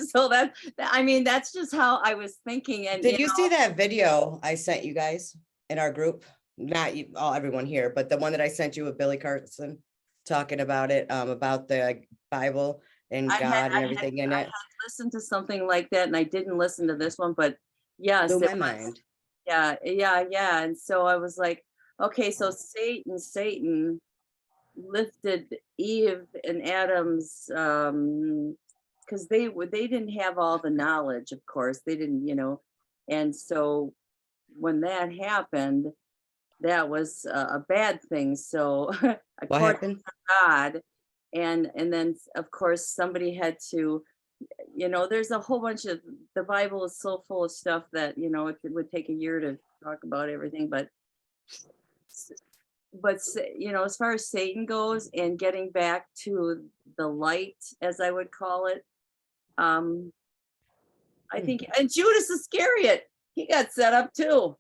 So that's just how I was thinking. And did you see that video I sent you guys in our group? Not you, everyone here, but the one that I sent you with Billy Carson talking about it, about the Bible and God and everything in it. I had listened to something like that, and I didn't listen to this one, but yes, blew my mind. Yeah. And so I was like, okay, so Satan lifted Eve and Adam's because they didn't have all the knowledge, of course, they didn't, and so when that happened, that was a bad thing. So What according happened? to God, and then of course somebody had to, there's a whole bunch of, the Bible is so full of stuff that would take a year to talk about everything, but as far as Satan goes and getting back to the light, as I would call it, I think, and Judas Iscariot, he got set up too.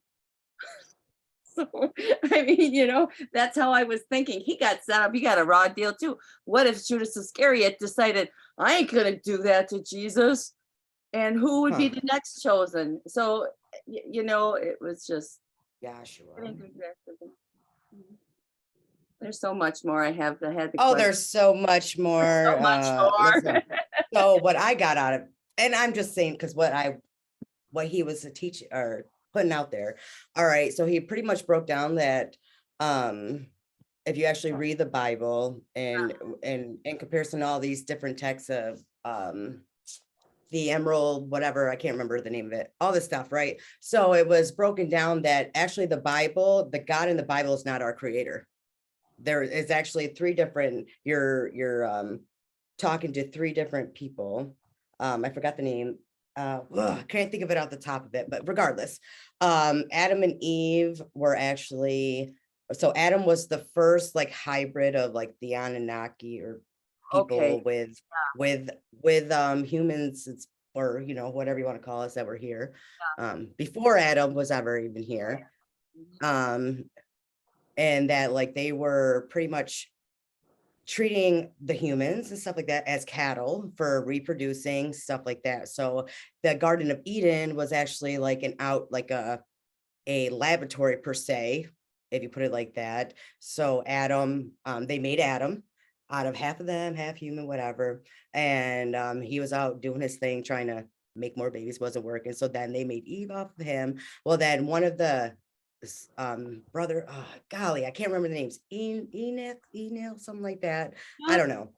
So, I mean, that's how I was thinking. He got set up. He got a raw deal too. What if Judas Iscariot decided, I ain't gonna do that to Jesus? And who would be the next chosen? So, it was just. Joshua. There's so much more I had the Oh, there's so much more. So much more. Listen, so what I got out of, and I'm just saying, because what he was teaching or putting out there. All right. So he pretty much broke down that if you actually read the Bible and in comparison to all these different texts of the emerald, whatever, I can't remember the name of it, all this stuff, right? So it was broken down that actually the Bible, the God in the Bible is not our creator. There is actually three different, you're talking to three different people. I forgot the name. I can't think of it off the top of it, but regardless, Adam and Eve were actually, so Adam was the first like hybrid of like the Anunnaki or people with humans, or whatever you want to call us that were here before Adam was ever even here, and that like they were pretty much treating the humans and stuff like that as cattle for reproducing, stuff like that. So the Garden of Eden was actually like a laboratory per se, if you put it like that. So Adam, they made Adam out of half of them, half human, whatever. And he was out doing his thing, trying to make more babies, wasn't working. So then they made Eve off of him. Well, then one of the brother, golly, I can't remember the names, Enoch, something like that. I don't know.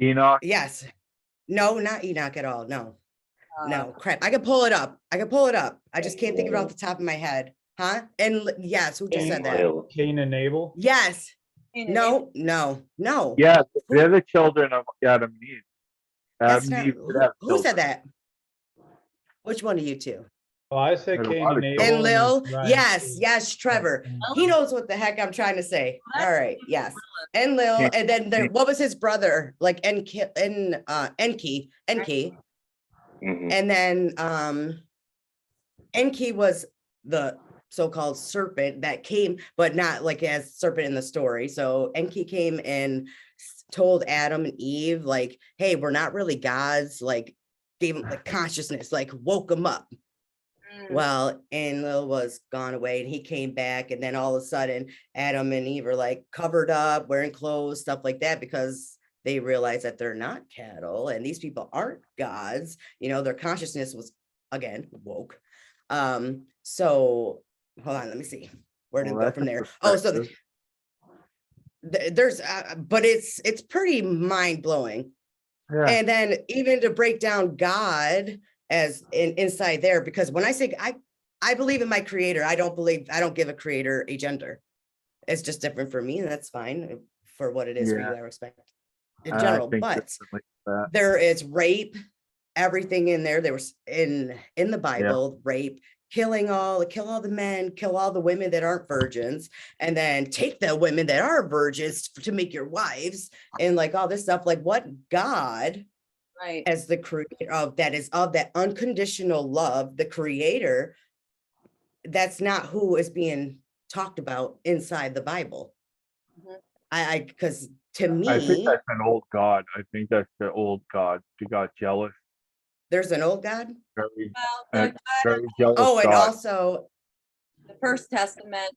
Enoch. Yes. No, not Enoch at all. No. No, crap. I can pull it up. I just can't think of it off the top of my head. Huh? And yes, who just said that? Cain and Abel. Yes. No. Yeah, they're the children of Adam and Eve. That's not, who said that? Which one of you two? Oh, I said Cain and Abel. And Lil, Right. yes, Trevor. He knows what the heck I'm trying to say. All right, yes. And Lil, and then what was his brother? Like Enki. And then Enki was the so-called serpent that came, but not like as serpent in the story. So Enki came and told Adam and Eve, like, hey, we're not really gods, like gave them the consciousness, like woke them up. Well, Enlil was gone away and he came back, and then all of a sudden Adam and Eve are like covered up, wearing clothes, stuff like that, because they realize that they're not cattle and these people aren't gods. Their consciousness was again woke. So hold on, let me see, where did it go from there? Oh, so there's but it's pretty mind-blowing. Yeah. And then even to break down God as inside there, because when I say I believe in my creator, I don't give a creator a gender. It's just different for me, and that's fine for what it is for you. I respect in general, but there is rape, everything in there. There was in the Bible, rape, kill all the men, kill all the women that aren't virgins, and then take the women that are virgins to make your wives, and like all this stuff. Like, what God, right, as the creator of that unconditional love, the creator, that's not who is being talked about inside the Bible. Because to me, I think that's an old God. I think that's the old God. He got jealous. There's an old God? Very jealous. Oh, and God. also the First Testament.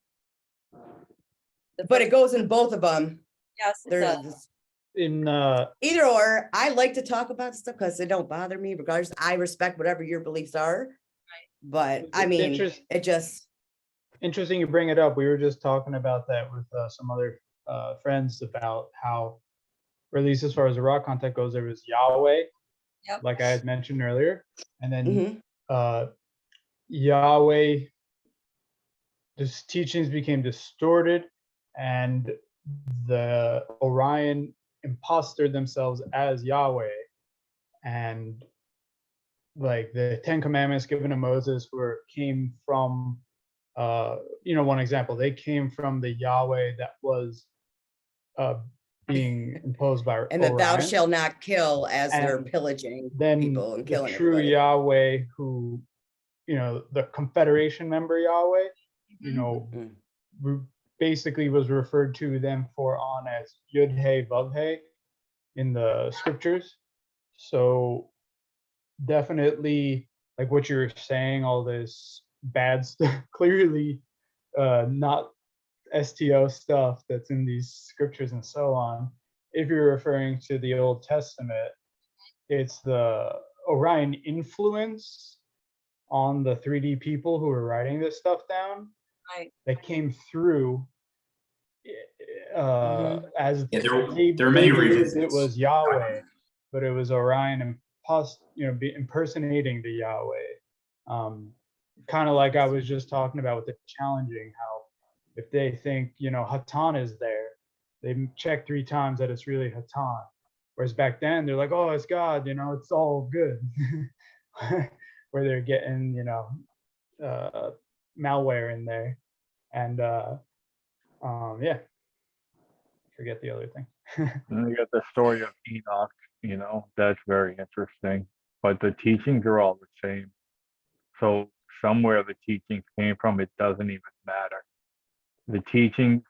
But it goes in both of them. Yes, it does. In either or, I like to talk about stuff because it don't bother me. Regardless, I respect whatever your beliefs are. Right. But I mean, it just interesting you bring it up. We were just talking about that with some other friends about how, or at least as far as the raw content goes, there was Yahweh, Yep. like I had mentioned earlier. And then Mhm. Yahweh, his teachings became distorted, and the Orion impostered themselves as Yahweh. And like the Ten Commandments given to Moses came from one example, they came from the Yahweh that was being imposed by And that thou Orion. shalt not kill as they're And pillaging then people and the killing true everybody. Yahweh, who, the Confederation member Yahweh, basically was referred to them on as Yud He Vav He in the scriptures. So definitely, like what you're saying, all this bad stuff, clearly not STO stuff that's in these scriptures and so on. If you're referring to the Old Testament, it's the Orion influence on the 3D people who were writing this stuff down, Right. that came through as Yeah, they there are many believed revisits. it was Yahweh, but it was Orion impersonating the Yahweh. Kind of like I was just talking about with the challenging, how if they think Hatan is there, they check 3 times that it's really Hatan. Whereas back then they're like, oh, it's God, it's all good. Where they're getting malware in there, and yeah, forget the other thing. And you got the story of Enoch, that's very interesting. But the teachings are all the same. So somewhere the teachings came from, it doesn't even matter. The teachings,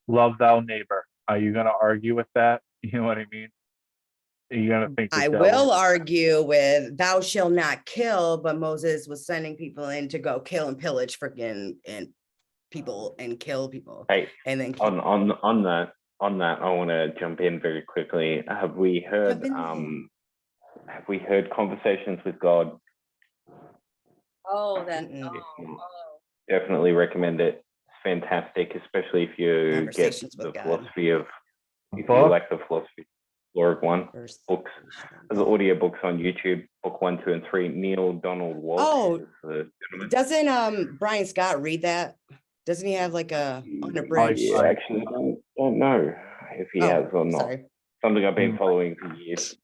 love thy neighbor. Are you going to argue with that? You know what I mean? Are you going to think I that will argue with thou shalt not kill, but Moses was sending people in to go kill and pillage freaking and people and kill people. Hey, and then on that, I want to jump in very quickly. Have we heard Conversations with God? Oh, that. Definitely recommend it. It's fantastic, especially if you get the philosophy of, if you like the philosophy. Loric 1 books. There's audio books on YouTube, book 1, 2, and 3. Neil Donald Walsh. Oh, doesn't Brian Scott read that? Doesn't he have like a unabridged? Yeah, actually, don't know if he has or not. Sorry. Something I've been following for years.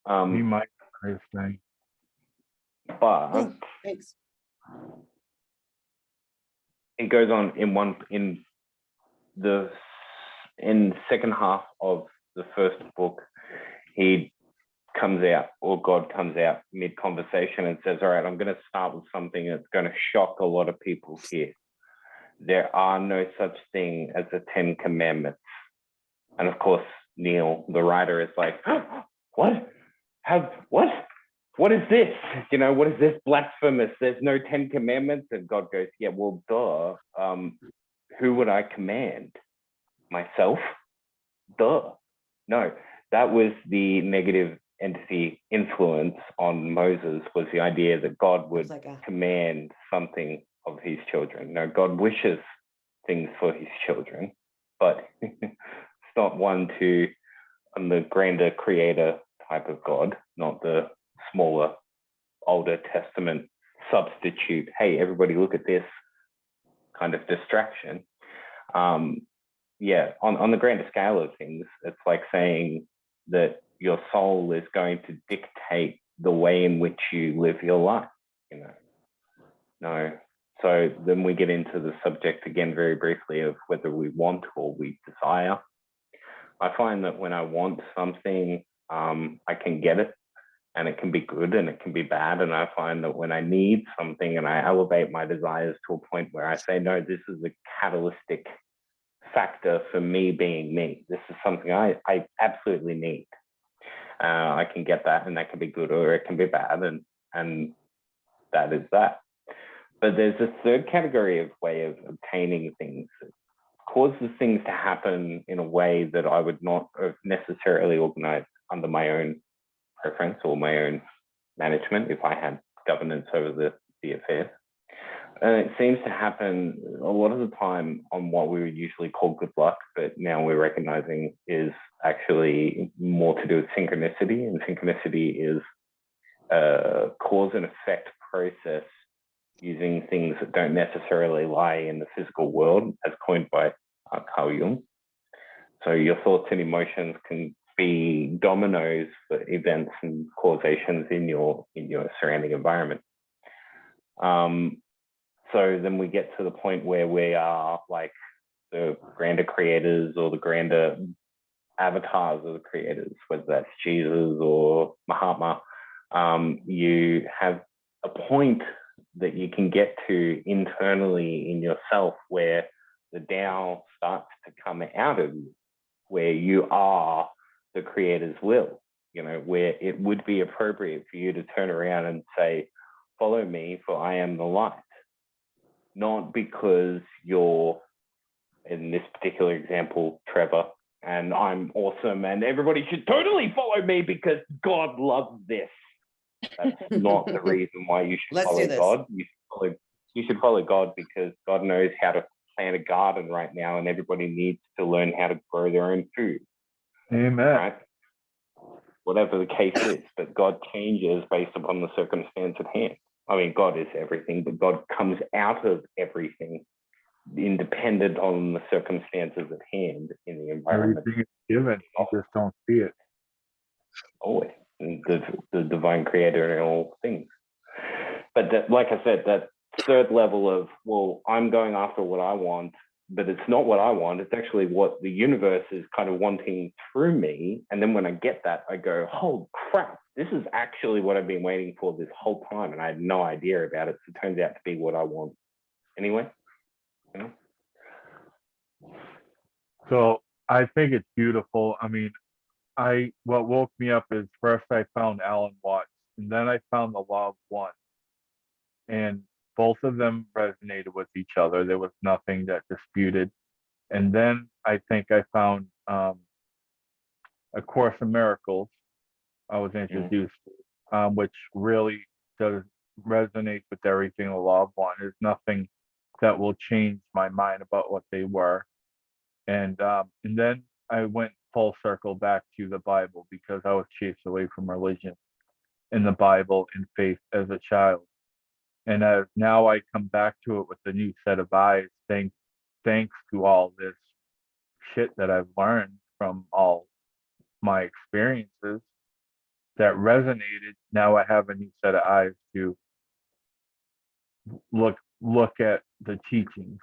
He might have thing. But thanks. It goes on in the second half of the first book. He comes out, or God comes out mid-conversation and says, all right, I'm going to start with something that's going to shock a lot of people here. There are no such thing as the 10 Commandments. And of course, Neil, the writer, is like, what? What is this? What is this blasphemous? There's no 10 Commandments. And God goes, yeah, well, duh. Who would I command? Myself? Duh. No, that was the negative entity influence on Moses, was the idea that God would command something of his children. No, God wishes things for his children, but it's not one to the grander creator type of God, not the smaller, older Testament substitute. Hey, everybody look at this kind of distraction. Yeah, on the grander scale of things, it's like saying that your soul is going to dictate the way in which you live your life, No. So then we get into the subject again very briefly of whether we want or we desire. I find that when I want something, I can get it, and it can be good and it can be bad. And I find that when I need something and I elevate my desires to a point where I say, no, this is a catalytic factor for me being me. This is something I absolutely need. I can get that, and that can be good or it can be bad, and that is that. But there's a third category of way of obtaining things. It causes things to happen in a way that I would not have necessarily organized under my own preference or my own management if I had governance over the affairs. And it seems to happen a lot of the time on what we would usually call good luck, but now we're recognizing is actually more to do with synchronicity. And synchronicity is cause and effect process using things that don't necessarily lie in the physical world, as coined by Carl Jung. So your thoughts and emotions can be dominoes for events and causations in your surrounding environment. So then we get to the point where we are like the grander creators or the grander avatars of the creators, whether that's Jesus or Mahatma. You have a point that you can get to internally in yourself where the Tao starts to come out of you, where you are the creator's will, you know, where it would be appropriate for you to turn around and say, follow me, for I am the light. Not because you're, in this particular example, Trevor, and I'm awesome and everybody should totally follow me because God loves this. That's not the reason why you should follow God. You should follow God because God knows how to plant a garden right now, and everybody needs to learn how to grow their own food. Amen. Right? Whatever the case is, but God changes based upon the circumstance at hand. I mean, God is everything, but God comes out of everything, independent on the circumstances at hand in the environment. Everything is given, you just don't see it. Always. The divine creator in all things. But that, like I said, that third level of, well, I'm going after what I want, but it's not what I want. It's actually what the universe is kind of wanting through me. And then when I get that, I go, oh crap, this is actually what I've been waiting for this whole time. And I had no idea about it. So it turns out to be what I want. Anyway, you know? So I think it's beautiful. I mean, what woke me up is first I found Alan Watts, and then I found the Law of One. And both of them resonated with each other. There was nothing that disputed. And then I think I found A Course in Miracles. I was introduced to, which really does resonate with everything the Law of One. There's nothing that will change my mind about what they were. And then I went full circle back to the Bible because I was chased away from religion and the Bible and faith as a child. And as now I come back to it with a new set of eyes, thanks to all this shit that I've learned from all my experiences that resonated. Now I have a new set of eyes to look at the teachings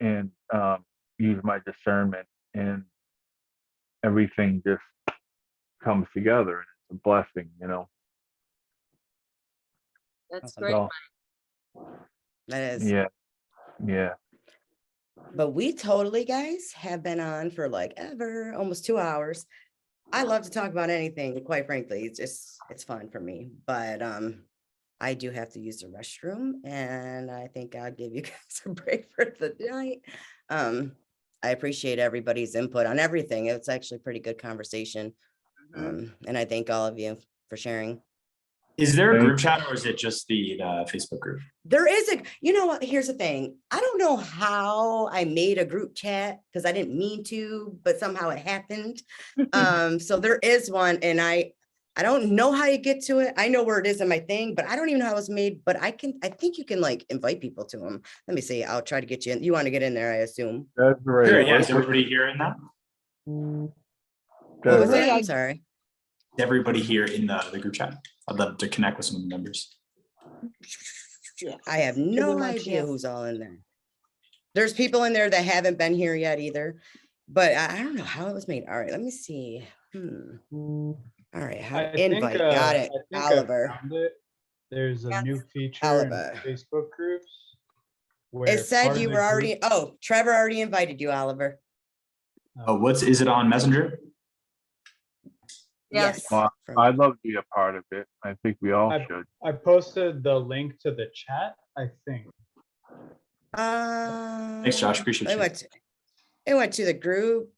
and use my discernment, and everything just comes together, and it's a blessing, you know. That's great. So, That is. yeah. But we totally, guys, have been on for like ever, almost 2 hours. I love to talk about anything, quite frankly. It's fun for me. But I do have to use the restroom, and I think I'll give you guys a break for the night. I appreciate everybody's input on everything. It's actually a pretty good conversation. And I thank all of you for sharing. Is there a group chat, or is it just the Facebook group? There is you know what, here's the thing. I don't know how I made a group chat because I didn't mean to, but somehow it happened. So there is one, and I don't know how you get to it. I know where it is in my thing, but I don't even know how it was made, but I think you can like invite people to them. Let me see. I'll try to get you in. You want to get in there, I assume. That's right. Sure, yeah. Is everybody here in that? What was that? I'm sorry. Is everybody here in the group chat? I'd love to connect with some of the members. I have no idea who's all in there. There's people in there that haven't been here yet either, but I don't know how it was made. All right, let me see. All right, invite. Got it. Oliver. There's a new feature Oliver. in Facebook groups. It said you were already. Oh, Trevor already invited you, Oliver. Oh, is it on Messenger? Yes. Well, I'd love to be a part of it. I think we all should. I posted the link to the chat, I think. Thanks, Josh. Appreciate you. It went to the group,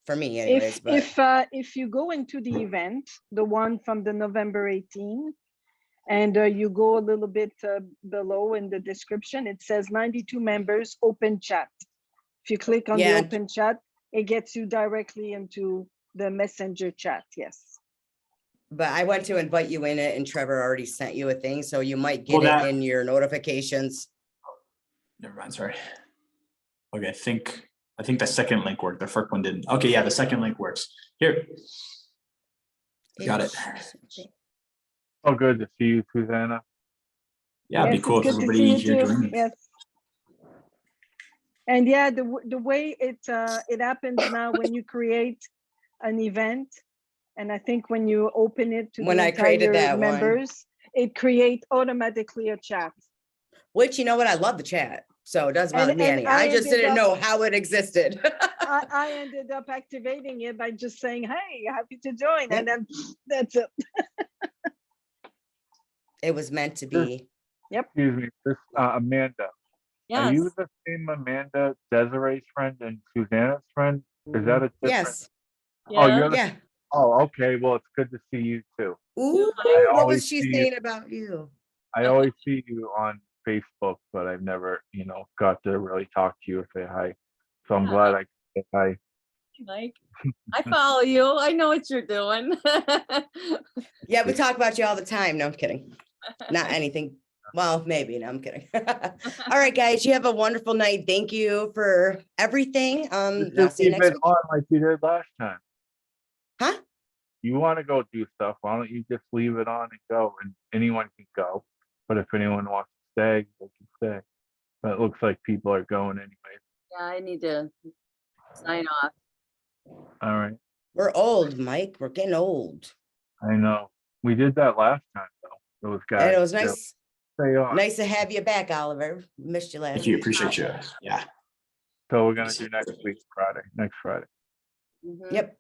for me anyways. If you go into the event, the one from the November 18, and you go a little bit below in the description, it says 92 members, open chat. If you click on the open chat, it gets you directly into the messenger chat. Yes. But I went to invite you in it and Trevor already sent you a thing, so you might get Well, that- it in your notifications. Never mind, sorry. Okay, I think the second link worked. The first one didn't. Okay, yeah, the second link works. Here. Got it. Oh, good to see you, Susanna. Yeah, it'd Yes, be cool it's if good to see everybody you here too. joined. Yes. And yeah, the way it happens now when you create an event, and I think when you open it to When the I created entire that one. members, it creates automatically a chat. Which, you know what, I love the chat, so it doesn't bother And- me and any. I I just ended didn't up- know how it existed. I ended up activating it by just saying, "Hey, happy to join," and then that's it. It was meant to be. Excuse me, this Amanda. Are you the same Amanda, Desiree's friend and Susanna's friend? Is that a different? Yes. Oh, you're the, Yeah. oh, okay. Well, it's good to see you too. Ooh, I what always was she see you- saying about you? I always see you on Facebook, but I've never, got to really talk to you or say hi. So I'm glad I could say hi. Mike, I follow you. I know what you're doing. Yeah, we talk about you all the time. No, I'm kidding. Not anything. Well, maybe. No, I'm kidding. All right, guys, you have a wonderful night. Thank you for everything. I'll Just see you leave next it week. on like you did last time. Huh? You want to go do stuff? Why don't you just leave it on and go? And anyone can go. But if anyone wants to stay, they can stay. But it looks like people are going anyway. Yeah, I need to sign off. All right. We're old, Mike. We're getting old. I know. We did that last time though. Those guys. And it was they'll nice. Stay on. Nice to have you back, Oliver. Missed you last Thank you. week. Appreciate you. Yeah. So we're gonna do next week, next Friday. Mhm. Yep.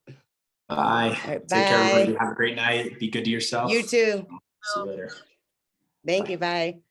Bye. right, Take care, everybody. bye. Have a great night. Be good to yourself. You too. See you later. Thank you. Bye.